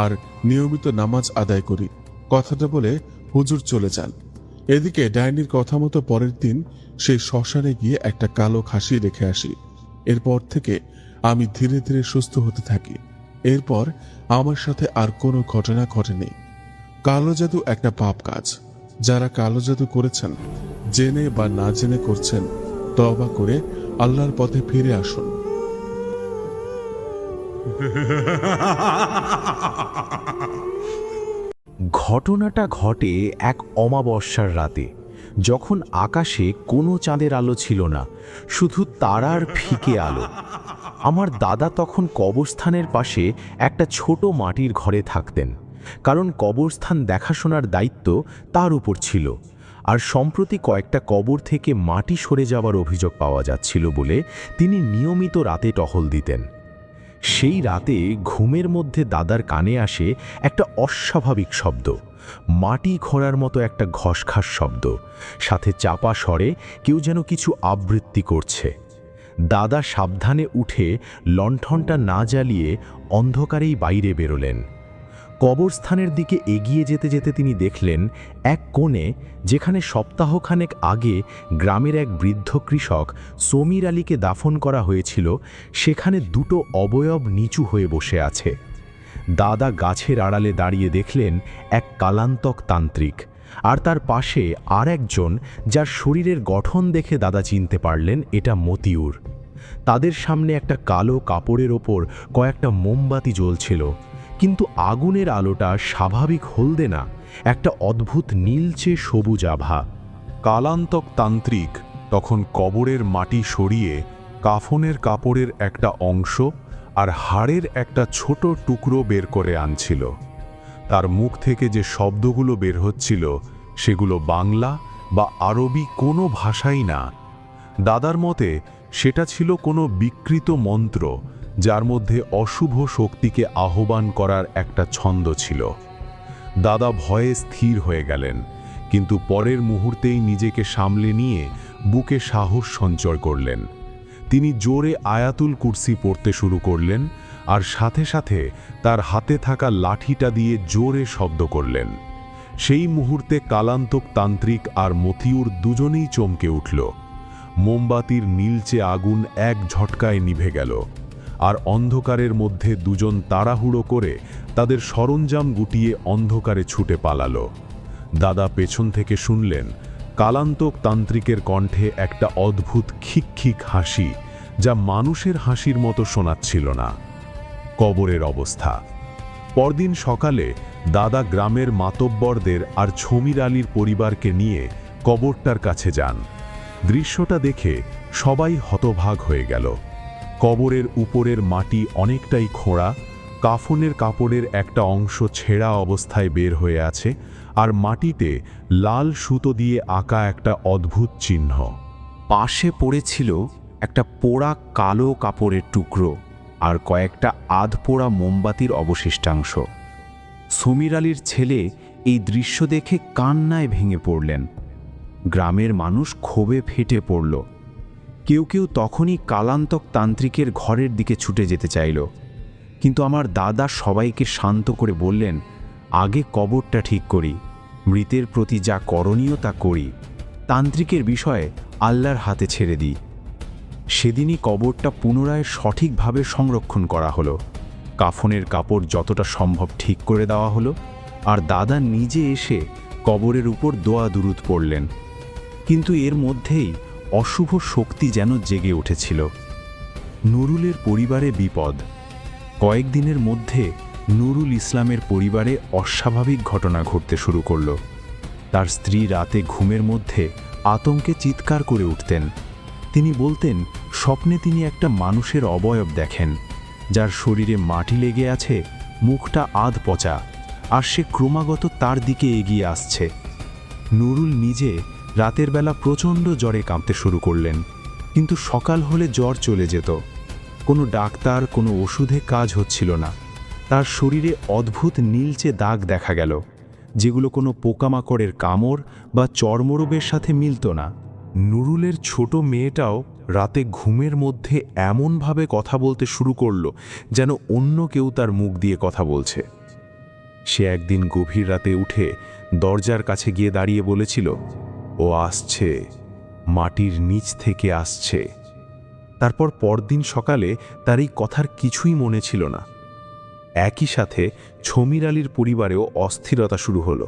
আর নিয়মিত নামাজ আদায় করি। কথাটা বলে হুজুর চলে যান। এদিকে ডাইনির কথা মতো পরের দিন সেই শ্মশানে গিয়ে একটা কালো খাসি রেখে আসি। এরপর থেকে আমি ধীরে ধীরে সুস্থ হতে থাকি। এরপর আমার সাথে আর কোনো ঘটনা ঘটেনি। কালো জাদু একটা পাপ কাজ। যারা কালো জাদু করেছেন, জেনে বা না জেনে করছেন, তওবা করে আল্লাহর পথে ফিরে আসুন। ঘটনাটা ঘটে এক অমাবস্যার রাতে, যখন আকাশে কোনো চাঁদের আলো ছিল না, শুধু তারার ফিকে আলো। আমার দাদা তখন কবরস্থানের পাশে একটা ছোট মাটির ঘরে থাকতেন, কারণ কবরস্থান দেখাশোনার দায়িত্ব তার উপর ছিল। আর সম্প্রতি কয়েকটা কবর থেকে মাটি সরে যাওয়ার অভিযোগ পাওয়া যাচ্ছিল বলে তিনি নিয়মিত রাতে টহল দিতেন। সেই রাতে ঘুমের মধ্যে দাদার কানে আসে একটা অস্বাভাবিক শব্দ, মাটি খোঁড়ার মতো একটা ঘসঘাস শব্দ, সাথে চাপা স্বরে কেউ যেন কিছু আবৃত্তি করছে। দাদা সাবধানে উঠে লণ্ঠনটা না জ্বালিয়ে অন্ধকারেই বাইরে বেরোলেন। কবরস্থানের দিকে এগিয়ে যেতে যেতে তিনি দেখলেন এক কোণে, যেখানে সপ্তাহখানেক আগে গ্রামের এক বৃদ্ধ কৃষক সমীর আলীকে দাফন করা হয়েছিল, সেখানে দুটো অবয়ব নিচু হয়ে বসে আছে। দাদা গাছের আড়ালে দাঁড়িয়ে দেখলেন এক কালান্তক তান্ত্রিক, আর তার পাশে আর একজন, যার শরীরের গঠন দেখে দাদা চিনতে পারলেন এটা মতিউর। তাদের সামনে একটা কালো কাপড়ের ওপর কয়েকটা মোমবাতি জ্বলছিল, কিন্তু আগুনের আলোটা স্বাভাবিক হলদে না, একটা অদ্ভুত নীলচে সবুজ আভা। কালান্তক তান্ত্রিক তখন কবরের মাটি সরিয়ে কাফনের কাপড়ের একটা অংশ আর হাড়ের একটা ছোট টুকরো বের করে আনছিল। তার মুখ থেকে যে শব্দগুলো বের হচ্ছিল সেগুলো বাংলা বা আরবি কোনো ভাষাই না। দাদার মতে সেটা ছিল কোনো বিকৃত মন্ত্র, যার মধ্যে অশুভ শক্তিকে আহ্বান করার একটা ছন্দ ছিল। দাদা ভয়ে স্থির হয়ে গেলেন, কিন্তু পরের মুহূর্তেই নিজেকে সামলে নিয়ে বুকে সাহস সঞ্চয় করলেন। তিনি জোরে আয়াতুল কুরসি পড়তে শুরু করলেন, আর সাথে সাথে তার হাতে থাকা লাঠিটা দিয়ে জোরে শব্দ করলেন। সেই মুহূর্তে কালান্তক তান্ত্রিক আর মতিউর দুজনেই চমকে উঠল। মোমবাতির নীলচে আগুন এক ঝটকায় নিভে গেল, আর অন্ধকারের মধ্যে দুজন তাড়াহুড়ো করে তাদের সরঞ্জাম গুটিয়ে অন্ধকারে ছুটে পালালো। দাদা পেছন থেকে শুনলেন কালান্তক তান্ত্রিকের কণ্ঠে একটা অদ্ভুত খিকখিক হাসি, যা মানুষের হাসির মতো শোনাচ্ছিল না। কবরের অবস্থা। পরদিন সকালে দাদা গ্রামের মাতব্বরদের আর ছমির আলীর পরিবারকে নিয়ে কবরটার কাছে যান। দৃশ্যটা দেখে সবাই হতভাগ হয়ে গেল। কবরের উপরের মাটি অনেকটাই খোঁড়া, কাফনের কাপড়ের একটা অংশ ছেঁড়া অবস্থায় বের হয়ে আছে, আর মাটিতে লাল সুতো দিয়ে আঁকা একটা অদ্ভুত চিহ্ন। পাশে পড়েছিল একটা পোড়া কালো কাপড়ের টুকরো আর কয়েকটা আধপোড়া মোমবাতির অবশিষ্টাংশ। সমীর আলীর ছেলে এই দৃশ্য দেখে কান্নায় ভেঙে পড়লেন। গ্রামের মানুষ ক্ষোভে ফেটে পড়ল। কেউ কেউ তখনই কালান্তক তান্ত্রিকের ঘরের দিকে ছুটে যেতে চাইল, কিন্তু আমার দাদা সবাইকে শান্ত করে বললেন, আগে কবরটা ঠিক করি, মৃতের প্রতি যা করণীয় তা করি, তান্ত্রিকের বিষয়ে আল্লাহর হাতে ছেড়ে দিই। সেদিনই কবরটা পুনরায় সঠিকভাবে সংরক্ষণ করা হলো। কাফনের কাপড় যতটা সম্ভব ঠিক করে দেওয়া হলো, আর দাদা নিজে এসে কবরের উপর দোয়া দুরুদ পড়লেন। কিন্তু এর মধ্যেই অশুভ শক্তি যেন জেগে উঠেছিল। নুরুলের পরিবারে বিপদ। কয়েকদিনের মধ্যে নুরুল ইসলামের পরিবারে অস্বাভাবিক ঘটনা ঘটতে শুরু করল। তার স্ত্রী রাতে ঘুমের মধ্যে আতঙ্কে চিৎকার করে উঠতেন। তিনি বলতেন স্বপ্নে তিনি একটা মানুষের অবয়ব দেখেন, যার শরীরে মাটি লেগে আছে, মুখটা আধ পচা, আর সে ক্রমাগত তার দিকে এগিয়ে আসছে। নুরুল নিজে রাতের বেলা প্রচণ্ড জ্বরে কাঁপতে শুরু করলেন, কিন্তু সকাল হলে জ্বর চলে যেত। কোনো ডাক্তার, কোনো ওষুধে কাজ হচ্ছিল না। তার শরীরে অদ্ভুত নীলচে দাগ দেখা গেল, যেগুলো কোনো পোকামাকড়ের কামড় বা চর্মরোগের সাথে মিলত না। নুরুলের ছোট মেয়েটাও রাতে ঘুমের মধ্যে এমনভাবে কথা বলতে শুরু করল যেন অন্য কেউ তার মুখ দিয়ে কথা বলছে। সে একদিন গভীর রাতে উঠে দরজার কাছে গিয়ে দাঁড়িয়ে বলেছিল, ও আসছে, মাটির নিচ থেকে আসছে। তারপর পরদিন সকালে তার এই কথার কিছুই মনে ছিল না। একই সাথে ছমির আলীর পরিবারেও অস্থিরতা শুরু হলো।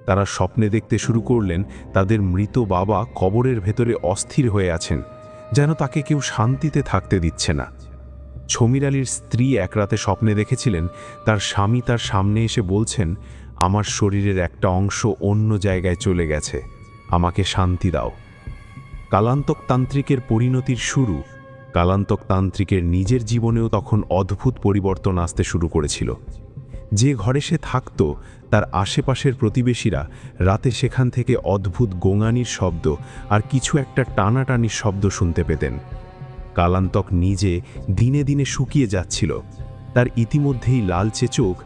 তারা স্বপ্নে দেখতে শুরু করলেন তাদের মৃত বাবা কবরের ভেতরে অস্থির হয়ে আছেন, যেন তাকে কেউ শান্তিতে থাকতে দিচ্ছে না। ছমির আলীর স্ত্রী এক রাতে স্বপ্নে দেখেছিলেন তার স্বামী তার সামনে এসে বলছেন, আমার শরীরের একটা অংশ অন্য জায়গায় চলে গেছে, আমাকে শান্তি দাও। কালান্তক তান্ত্রিকের পরিণতির শুরু। কালান্তক তান্ত্রিকের নিজের জীবনেও তখন অদ্ভুত পরিবর্তন আসতে শুরু করেছিল। যে ঘরে সে থাকত, তার আশেপাশের প্রতিবেশীরা রাতে সেখান থেকে অদ্ভুত গোঙানির শব্দ আর কিছু একটা টানাটানির শব্দ শুনতে পেতেন। কালান্তক নিজে দিনে দিনে শুকিয়ে যাচ্ছিল। তার ইতিমধ্যেই লালচে চোখ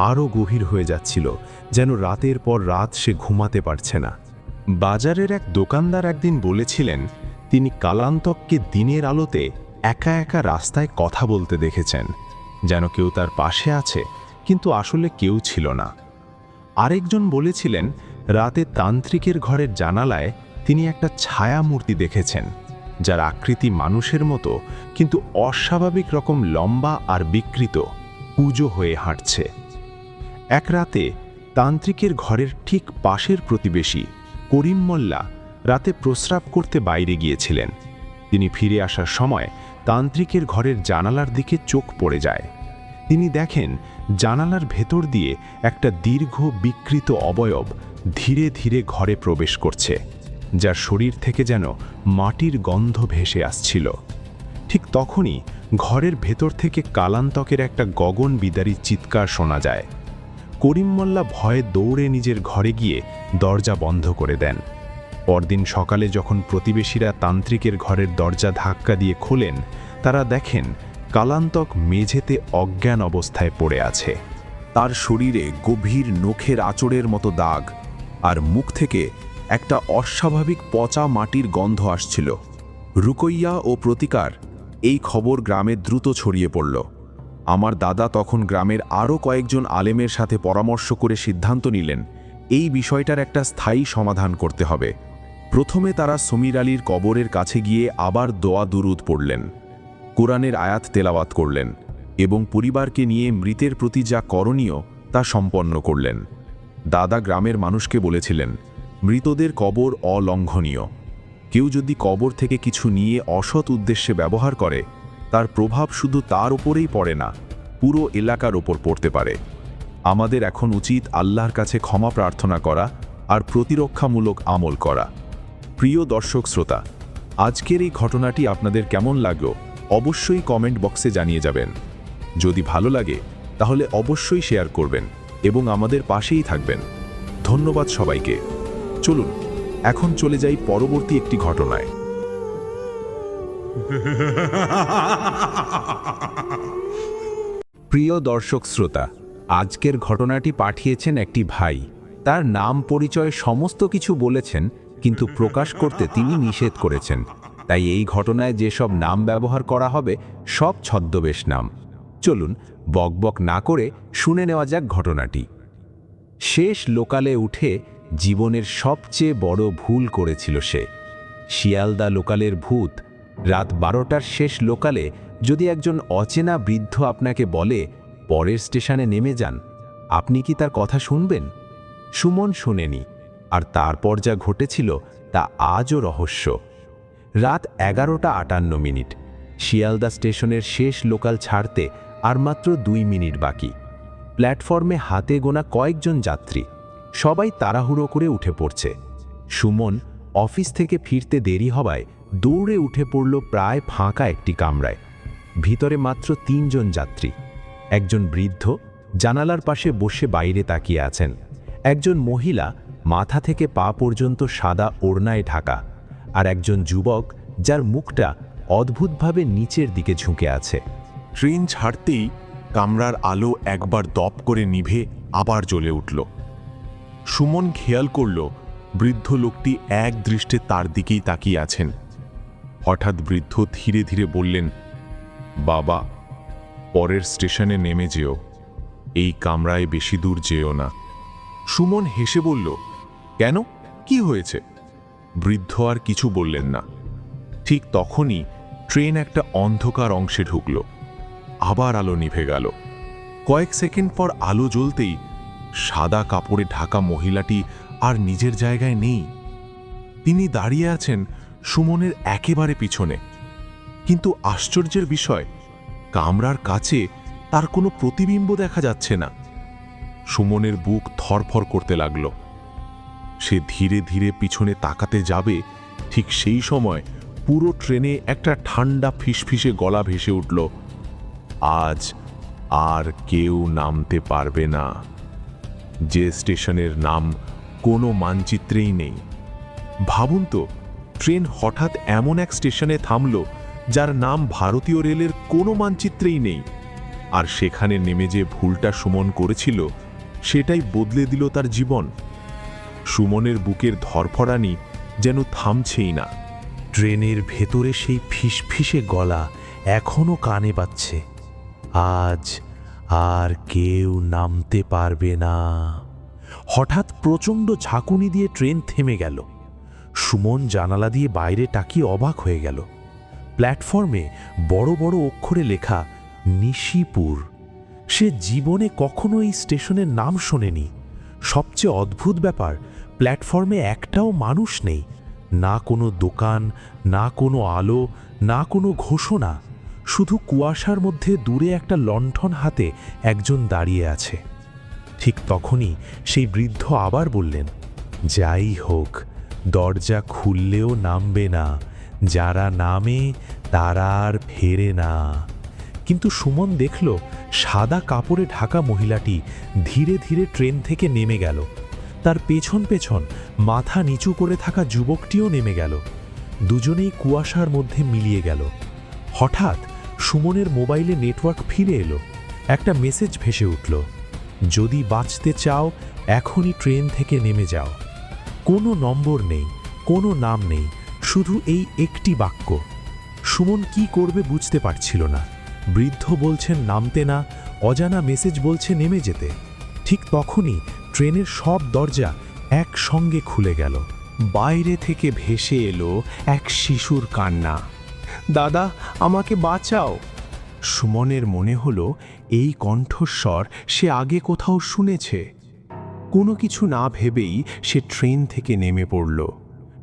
আরও গভীর হয়ে যাচ্ছিল, যেন রাতের পর রাত সে ঘুমাতে পারছে না। বাজারের এক দোকানদার একদিন বলেছিলেন তিনি কালান্তককে দিনের আলোতে একা একা রাস্তায় কথা বলতে দেখেছেন, যেন কেউ তার পাশে আছে, কিন্তু আসলে কেউ ছিল না। আরেকজন বলেছিলেন রাতে তান্ত্রিকের ঘরের জানালায় তিনি একটা ছায়া মূর্তি দেখেছেন, যার আকৃতি মানুষের মতো, কিন্তু অস্বাভাবিক রকম লম্বা আর বিকৃত। পুজো হয়ে হাঁটছে। এক রাতে তান্ত্রিকের ঘরের ঠিক পাশের প্রতিবেশী করিম মোল্লা রাতে প্রস্রাব করতে বাইরে গিয়েছিলেন। তিনি ফিরে আসার সময় তান্ত্রিকের ঘরের জানালার দিকে চোখ পড়ে যায়। তিনি দেখেন জানালার ভেতর দিয়ে একটা দীর্ঘ বিকৃত অবয়ব ধীরে ধীরে ঘরে প্রবেশ করছে, যার শরীর থেকে যেন মাটির গন্ধ ভেসে আসছিল। ঠিক তখনই ঘরের ভেতর থেকে কালান্তকের একটা গগন বিদারী চিৎকার শোনা যায়। করিম মোল্লা ভয়ে দৌড়ে নিজের ঘরে গিয়ে দরজা বন্ধ করে দেন। পরদিন সকালে যখন প্রতিবেশীরা তান্ত্রিকের ঘরের দরজা ধাক্কা দিয়ে খোলেন, তারা দেখেন কালান্তক মেঝেতে অজ্ঞান অবস্থায় পড়ে আছে। তার শরীরে গভীর নখের আঁচড়ের মতো দাগ, আর মুখ থেকে একটা অস্বাভাবিক পচা মাটির গন্ধ আসছিল। রুকইয়া ও প্রতিকার এই খবর গ্রামে দ্রুত ছড়িয়ে পড়ল। আমার দাদা তখন গ্রামের আরও কয়েকজন আলেমের সাথে পরামর্শ করে সিদ্ধান্ত নিলেন এই বিষয়টার একটা স্থায়ী সমাধান করতে হবে। প্রথমে তারা সমীর আলীর কবরের কাছে গিয়ে আবার দোয়া দুরুদ পড়লেন, কোরআনের আয়াত তেলাওয়াত করলেন এবং পরিবারকে নিয়ে মৃতের প্রতি যা করণীয় তা সম্পন্ন করলেন। দাদা গ্রামের মানুষকে বলেছিলেন, মৃতদের কবর অলঙ্ঘনীয়। কেউ যদি কবর থেকে কিছু নিয়ে অসৎ উদ্দেশ্যে ব্যবহার করে, তার প্রভাব শুধু তার উপরেই পড়ে না, পুরো এলাকার ওপর পড়তে পারে। আমাদের এখন উচিত আল্লাহর কাছে ক্ষমা প্রার্থনা করা আর প্রতিরক্ষামূলক আমল করা। প্রিয় দর্শক শ্রোতা, আজকের এই ঘটনাটি আপনাদের কেমন লাগলো অবশ্যই কমেন্ট বক্সে জানিয়ে যাবেন। যদি ভালো লাগে তাহলে অবশ্যই শেয়ার করবেন এবং আমাদের পাশেই থাকবেন। ধন্যবাদ সবাইকে। চলুন এখন চলে যাই পরবর্তী একটি ঘটনায়। প্রিয় দর্শক শ্রোতা, আজকের ঘটনাটি পাঠিয়েছেন একটি ভাই। তার নাম পরিচয় সমস্ত কিছু বলেছেন, কিন্তু প্রকাশ করতে তিনি নিষেধ করেছেন। তাই এই ঘটনায় যেসব নাম ব্যবহার করা হবে সব ছদ্মবেশ নাম। চলুন বকবক না করে শুনে নেওয়া যাক ঘটনাটি। শেষ লোকালে উঠে জীবনের সবচেয়ে বড় ভুল করেছিল সে। শিয়ালদা লোকালের ভূত। রাত 12টার শেষ লোকালে যদি একজন অচেনা বৃদ্ধ আপনাকে বলে পরের স্টেশনে নেমে যান, আপনি কি তার কথা শুনবেন? সুমন শোনেনি, আর তারপর যা ঘটেছিল তা আজও রহস্য। রাত 11:58। শিয়ালদা স্টেশনের শেষ লোকাল ছাড়তে আর মাত্র 2 মিনিট বাকি। প্ল্যাটফর্মে হাতে গোনা কয়েকজন যাত্রী, সবাই তাড়াহুড়ো করে উঠে পড়ছে। সুমন অফিস থেকে ফিরতে দেরি হওয়ায় দৌড়ে উঠে পড়ল প্রায় ফাঁকা একটি কামরায়। ভিতরে মাত্র 3 জন যাত্রী। একজন বৃদ্ধ জানালার পাশে বসে বাইরে তাকিয়ে আছেন। একজন মহিলা মাথা থেকে পা পর্যন্ত সাদা ওড়নায় ঢাকা, আর একজন যুবক যার মুখটা অদ্ভুতভাবে নিচের দিকে ঝুঁকে আছে। ট্রেন ছাড়তেই কামরার আলো একবার দপ করে নিভে আবার জ্বলে উঠল। সুমন খেয়াল করল বৃদ্ধ লোকটি এক দৃষ্টে তার দিকেই তাকিয়ে আছেন। হঠাৎ বৃদ্ধ ধীরে ধীরে বললেন, বাবা, পরের স্টেশনে নেমে যেও, এই কামরায় বেশি দূর যেও না। সুমন হেসে বলল, কেন, কি হয়েছে? বৃদ্ধ আর কিছু বললেন না। ঠিক তখনই ট্রেন একটা অন্ধকার অংশে ঢুকল। আবার আলো নিভে গেল। কয়েক সেকেন্ড পর আলো জ্বলতেই সাদা কাপড়ে ঢাকা মহিলাটি আর নিজের জায়গায় নেই। তিনি দাঁড়িয়ে আছেন সুমনের একেবারে পিছনে। কিন্তু আশ্চর্যের বিষয়, কামরার কাছে তার কোনো প্রতিবিম্ব দেখা যাচ্ছে না। সুমনের বুক থরফর করতে লাগল। সে ধীরে ধীরে পিছনে তাকাতে যাবে, ঠিক সেই সময় পুরো ট্রেনে একটা ঠান্ডা ফিসফিসে গলা ভেসে উঠল, আজ আর কেউ নামতে পারবে না। যে স্টেশনের নাম কোনো মানচিত্রেই নেই। ভাবুন তো, ট্রেন হঠাৎ এমন এক স্টেশনে থামল যার নাম ভারতীয় রেলের কোনো মানচিত্রেই নেই, আর সেখানে নেমে যে ভুলটা সুমন করেছিল সেটাই বদলে দিল তার জীবন। সুমনের বুকের ধরফরানি যেন থামছেই না। ট্রেনের ভেতরে সেই ফিসফিসে গলা এখনো কানে পাচ্ছে, আজ আর কেউ নামতে পারবে না। হঠাৎ প্রচণ্ড ঝাঁকুনি দিয়ে ট্রেন থেমে গেল। সুমন জানালা দিয়ে বাইরে তাকিয়ে অবাক হয়ে গেল। প্ল্যাটফর্মে বড় বড় অক্ষরে লেখা নিশিপুর। সে জীবনে কখনো এই স্টেশনের নাম শোনেনি। সবচেয়ে অদ্ভুত ব্যাপার, প্ল্যাটফর্মে একটাও মানুষ নেই, না কোনো দোকান, না কোনো আলো, না কোনো ঘোষণা। শুধু কুয়াশার মধ্যে দূরে একটা লণ্ঠন হাতে একজন দাঁড়িয়ে আছে। ঠিক তখনই সেই বৃদ্ধ আবার বললেন, যাই হোক, দরজা খুললেও নামবে না, যারা নামে তারা আর ফেরে না। কিন্তু সুমন দেখল সাদা কাপড়ে ঢাকা মহিলাটি ধীরে ধীরে ট্রেন থেকে নেমে গেল। তার পেছন পেছন মাথা নিচু করে থাকা যুবকটিও নেমে গেল। দুজনেই কুয়াশার মধ্যে মিলিয়ে গেল। হঠাৎ সুমনের মোবাইলে নেটওয়ার্ক ফিরে এলো। একটা মেসেজ ভেসে উঠল, যদি বাঁচতে চাও এখনই ট্রেন থেকে নেমে যাও। কোনো নম্বর নেই, কোনো নাম নেই, শুধু এই একটি বাক্য। সুমন কি করবে বুঝতে পারছিল না। বৃদ্ধ বলছেন নামতে না, অজানা মেসেজ বলছে নেমে যেতে। ঠিক তখনই ট্রেনের সব দরজা একসঙ্গে খুলে গেল। বাইরে থেকে ভেসে এলো এক শিশুর কান্না, দাদা আমাকে বাঁচাও। সুমনের মনে হলো এই কণ্ঠস্বর সে আগে কোথাও শুনেছে। কোনো কিছু না ভেবেই সে ট্রেন থেকে নেমে পড়ল।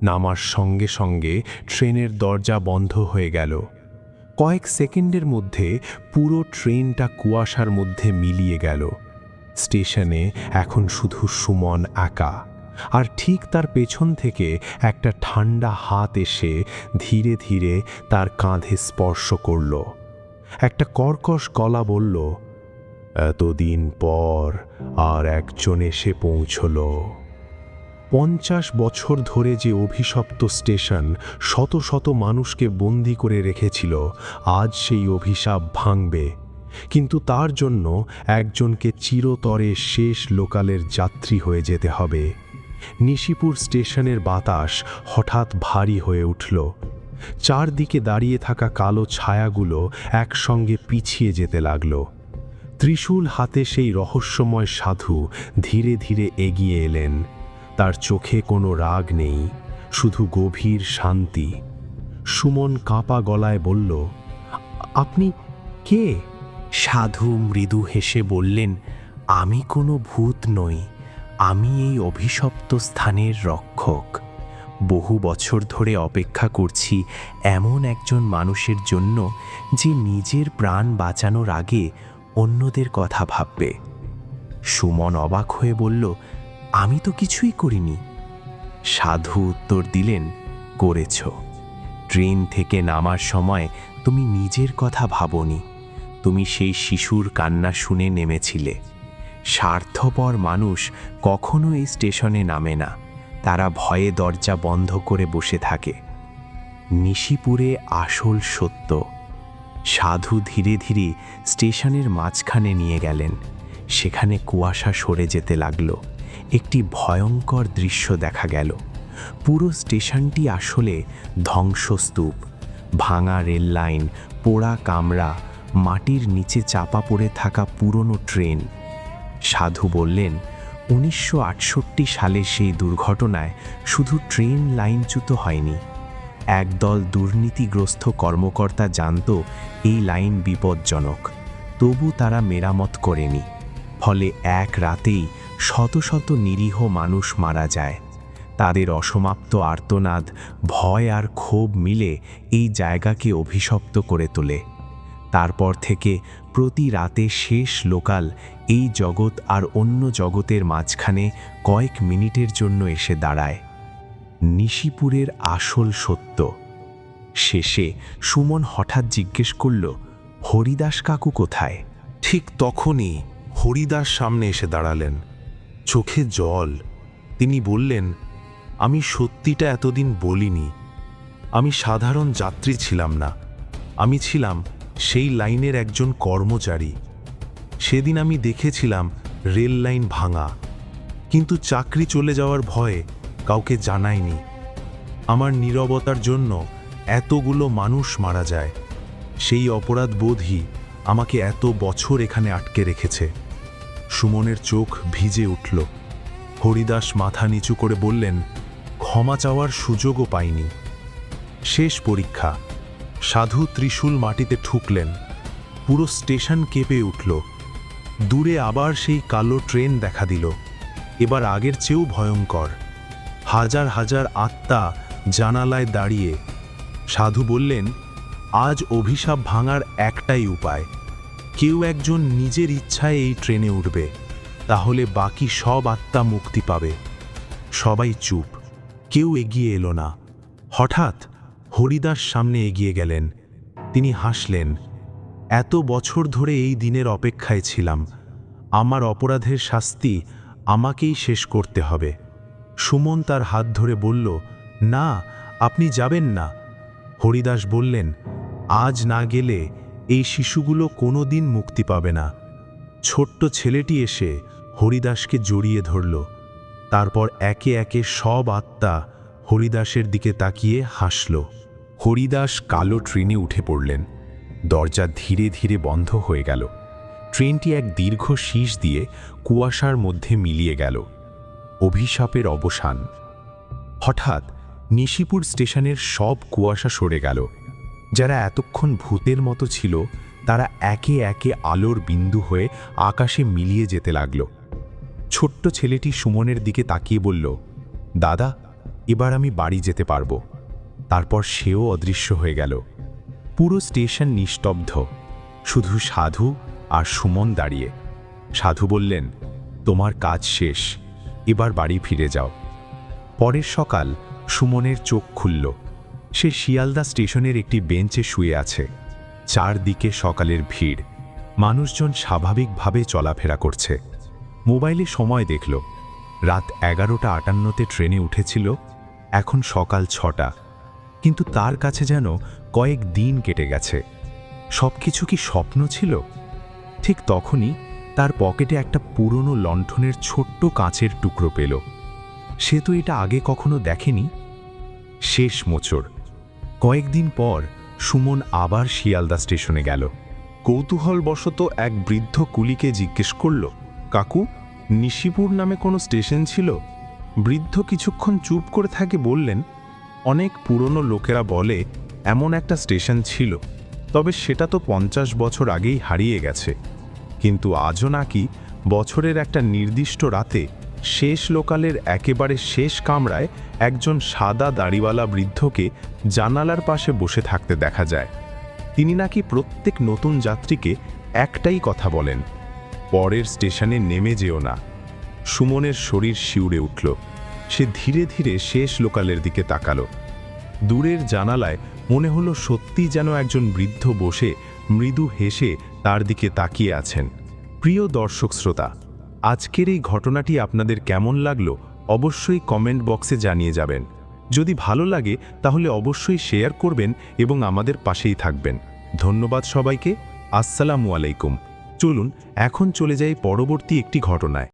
নামার সঙ্গে সঙ্গে ট্রেনের দরজা বন্ধ হয়ে গেল। কয়েক সেকেন্ডের মধ্যে পুরো ট্রেনটা কুয়াশার মধ্যে মিলিয়ে গেল। স্টেশনে এখন শুধু সুমন একা, আর ঠিক তার পেছন থেকে একটা ঠান্ডা হাত এসে ধীরে ধীরে তার কাঁধে স্পর্শ করল। একটা কর্কশ গলা বলল, এতদিন পর আর একজন এসে পৌঁছল। 50 বছর ধরে যে অভিশপ্ত স্টেশন শত শত মানুষকে বন্দি করে রেখেছিল, আজ সেই অভিশাপ ভাঙবে। কিন্তু তার জন্য একজনকে চিরতরে শেষ লোকালের যাত্রী হয়ে যেতে হবে। নিশিপুর স্টেশনের বাতাস হঠাৎ ভারী হয়ে উঠল। চারদিকে দাঁড়িয়ে থাকা কালো ছায়াগুলো একসঙ্গে পিছিয়ে যেতে লাগল। ত্রিশূল হাতে সেই রহস্যময় সাধু ধীরে ধীরে এগিয়ে এলেন। তার চোখে কোনো রাগ নেই, শুধু গভীর শান্তি। সুমন কাঁপা গলায় বলল, আপনি কে? সাধু মৃদু হেসে বললেন, আমি কোনো ভূত নই, আমি এই অভিশপ্ত স্থানের রক্ষক। বহু বছর ধরে অপেক্ষা করছি এমন একজন মানুষের জন্য যে নিজের প্রাণ বাঁচানোর আগে অন্যদের কথা ভাববে। সুমন অবাক হয়ে বলল, আমি তো কিছুই করিনি। সাধু উত্তর দিলেন, করেছ। ট্রেন থেকে নামার সময় তুমি নিজের কথা ভাবনি, তুমি সেই শিশুর কান্না শুনে নেমেছিলে। স্বার্থপর মানুষ কখনো এই স্টেশনে নামে না, তারা ভয়ে দরজা বন্ধ করে বসে থাকে। নিশিপুরে আসল সত্য। সাধু ধীরে ধীরে স্টেশনের মাঝখানে নিয়ে গেলেন। সেখানে কুয়াশা সরে যেতে লাগল। একটি ভয়ঙ্কর দৃশ্য দেখা গেল। পুরো স্টেশনটি আসলে ধ্বংসস্তূপ। ভাঙা রেল লাইন, পোড়া কামরা, মাটির নিচে চাপা পড়ে থাকা পুরনো ট্রেন। সাধু বললেন, 1968 সালে সেই দুর্ঘটনায় শুধু ট্রেন লাইনচ্যুত হয়নি, একদল দুর্নীতিগ্রস্ত কর্মকর্তা জানত এই লাইন বিপজ্জনক, তবু তারা মেরামত করেনি। ফলে এক রাতেই শত শত নিরীহ মানুষ মারা যায়। তাদের অসমাপ্ত আর্তনাদ, ভয় আর ক্ষোভ মিলে এই জায়গাকে অভিশপ্ত করে তোলে। তারপর থেকে প্রতি রাতে শেষ লোকাল এই জগৎ আর অন্য জগতের মাঝখানে কয়েক মিনিটের জন্য এসে দাঁড়ায়। নিশিপুরের আসল সত্য। শেষে সুমন হঠাৎ জিজ্ঞেস করল, হরিদাস কাকু কোথায়? ঠিক তখনই হরিদাস সামনে এসে দাঁড়ালেন, চোখে জল। তিনি বললেন, আমি সত্যিটা এতদিন বলিনি। আমি সাধারণ যাত্রী ছিলাম না, আমি ছিলাম সেই লাইনের একজন কর্মচারী। সেদিন আমি দেখেছিলাম রেল লাইন ভাঙা, কিন্তু চাকরি চলে যাওয়ার ভয়ে কাউকে জানাইনি। আমার নীরবতার জন্য এতগুলো মানুষ মারা যায়। সেই অপরাধ বোধই আমাকে এত বছর এখানে আটকে রেখেছে। সুমনের চোখ ভিজে উঠল। হরিদাস মাথা নিচু করে বললেন, ক্ষমা চাওয়ার সুযোগও পাইনি। শেষ পরীক্ষা। সাধু ত্রিশূল মাটিতে ঠুকলেন। পুরো স্টেশন কেঁপে উঠল। দূরে আবার সেই কালো ট্রেন দেখা দিল, এবার আগের চেয়েও ভয়ঙ্কর। হাজার হাজার আত্মা জানালায় দাঁড়িয়ে। সাধু বললেন, আজ অভিশাপ ভাঙার একটাই উপায়, কেউ একজন নিজের ইচ্ছায় এই ট্রেনে উঠবে, তাহলে বাকি সব আত্মা মুক্তি পাবে। সবাই চুপ, কেউ এগিয়ে এলো না। হঠাৎ হরিদাস সামনে এগিয়ে গেলেন। তিনি হাসলেন, এত বছর ধরে এই দিনের অপেক্ষায় ছিলাম, আমার অপরাধের শাস্তি আমাকেই শেষ করতে হবে। সুমন তার হাত ধরে বলল, না, আপনি যাবেন না। হরিদাস বললেন, আজ না গেলে এই শিশুগুলো কোনো দিন মুক্তি পাবে না। ছোট্ট ছেলেটি এসে হরিদাসকে জড়িয়ে ধরল। তারপর একে একে সব আত্মা হরিদাসের দিকে তাকিয়ে হাসল। হরিদাস কালো ট্রেনে উঠে পড়লেন। দরজা ধীরে ধীরে বন্ধ হয়ে গেল। ট্রেনটি এক দীর্ঘ শীষ দিয়ে কুয়াশার মধ্যে মিলিয়ে গেল। অভিশাপের অবসান। হঠাৎ নিশিপুর স্টেশনের সব কুয়াশা সরে গেল। যারা এতক্ষণ ভূতের মতো ছিল তারা একে একে আলোর বিন্দু হয়ে আকাশে মিলিয়ে যেতে লাগল। ছোট্ট ছেলেটি সুমনের দিকে তাকিয়ে বলল, দাদা, এবার আমি বাড়ি যেতে পারবো। তারপর সেও অদৃশ্য হয়ে গেল। পুরো স্টেশন নিস্তব্ধ, শুধু সাধু আর সুমন দাঁড়িয়ে। সাধু বললেন, তোমার কাজ শেষ, এবার বাড়ি ফিরে যাও। পরের সকাল সুমনের চোখ খুলল। সে শিয়ালদা স্টেশনের একটি বেঞ্চে শুয়ে আছে। চারদিকে সকালের ভিড়, মানুষজন স্বাভাবিকভাবে চলাফেরা করছে। মোবাইলে সময় দেখল, রাত 11:58 ট্রেনে উঠেছিল, এখন সকাল 6টা। কিন্তু তার কাছে যেন কয়েক দিন কেটে গেছে। সবকিছু কি স্বপ্ন ছিল? ঠিক তখনই তার পকেটে একটা পুরনো লণ্ঠনের ছোট্ট কাঁচের টুকরো পেল। সে তো এটা আগে কখনো দেখেনি। শেষ মোচড়। কয়েকদিন পর সুমন আবার শিয়ালদা স্টেশনে গেল। কৌতূহলবশত এক বৃদ্ধ কুলিকে জিজ্ঞেস করল, কাকু, নিশিপুর নামে কোনো স্টেশন ছিল? বৃদ্ধ কিছুক্ষণ চুপ করে থাকে বললেন, অনেক পুরনো লোকেরা বলে এমন একটা স্টেশন ছিল, তবে সেটা তো 50 বছর আগেই হারিয়ে গেছে। কিন্তু আজও নাকি বছরের একটা নির্দিষ্ট রাতে শেষ লোকালের একেবারে শেষ কামরায় একজন সাদা দাড়িওয়ালা বৃদ্ধকে জানালার পাশে বসে থাকতে দেখা যায়। তিনি নাকি প্রত্যেক নতুন যাত্রীকে একটাই কথা বলেন, পরের স্টেশনে নেমে যেও না। সুমনের শরীর শিউরে উঠল। সে ধীরে ধীরে শেষ লোকালের দিকে তাকালো। দূরের জানালায় মনে হলো সত্যি যেন একজন বৃদ্ধ বসে মৃদু হেসে তার দিকে তাকিয়ে আছেন। প্রিয় দর্শক শ্রোতা, আজকের এই ঘটনাটি আপনাদের কেমন লাগলো অবশ্যই কমেন্ট বক্সে জানিয়ে যাবেন। যদি ভালো লাগে তাহলে অবশ্যই শেয়ার করবেন এবং আমাদের পাশেই থাকবেন। ধন্যবাদ সবাইকে। আসসালামু আলাইকুম। চলুন এখন চলে যাই পরবর্তী একটি ঘটনায়।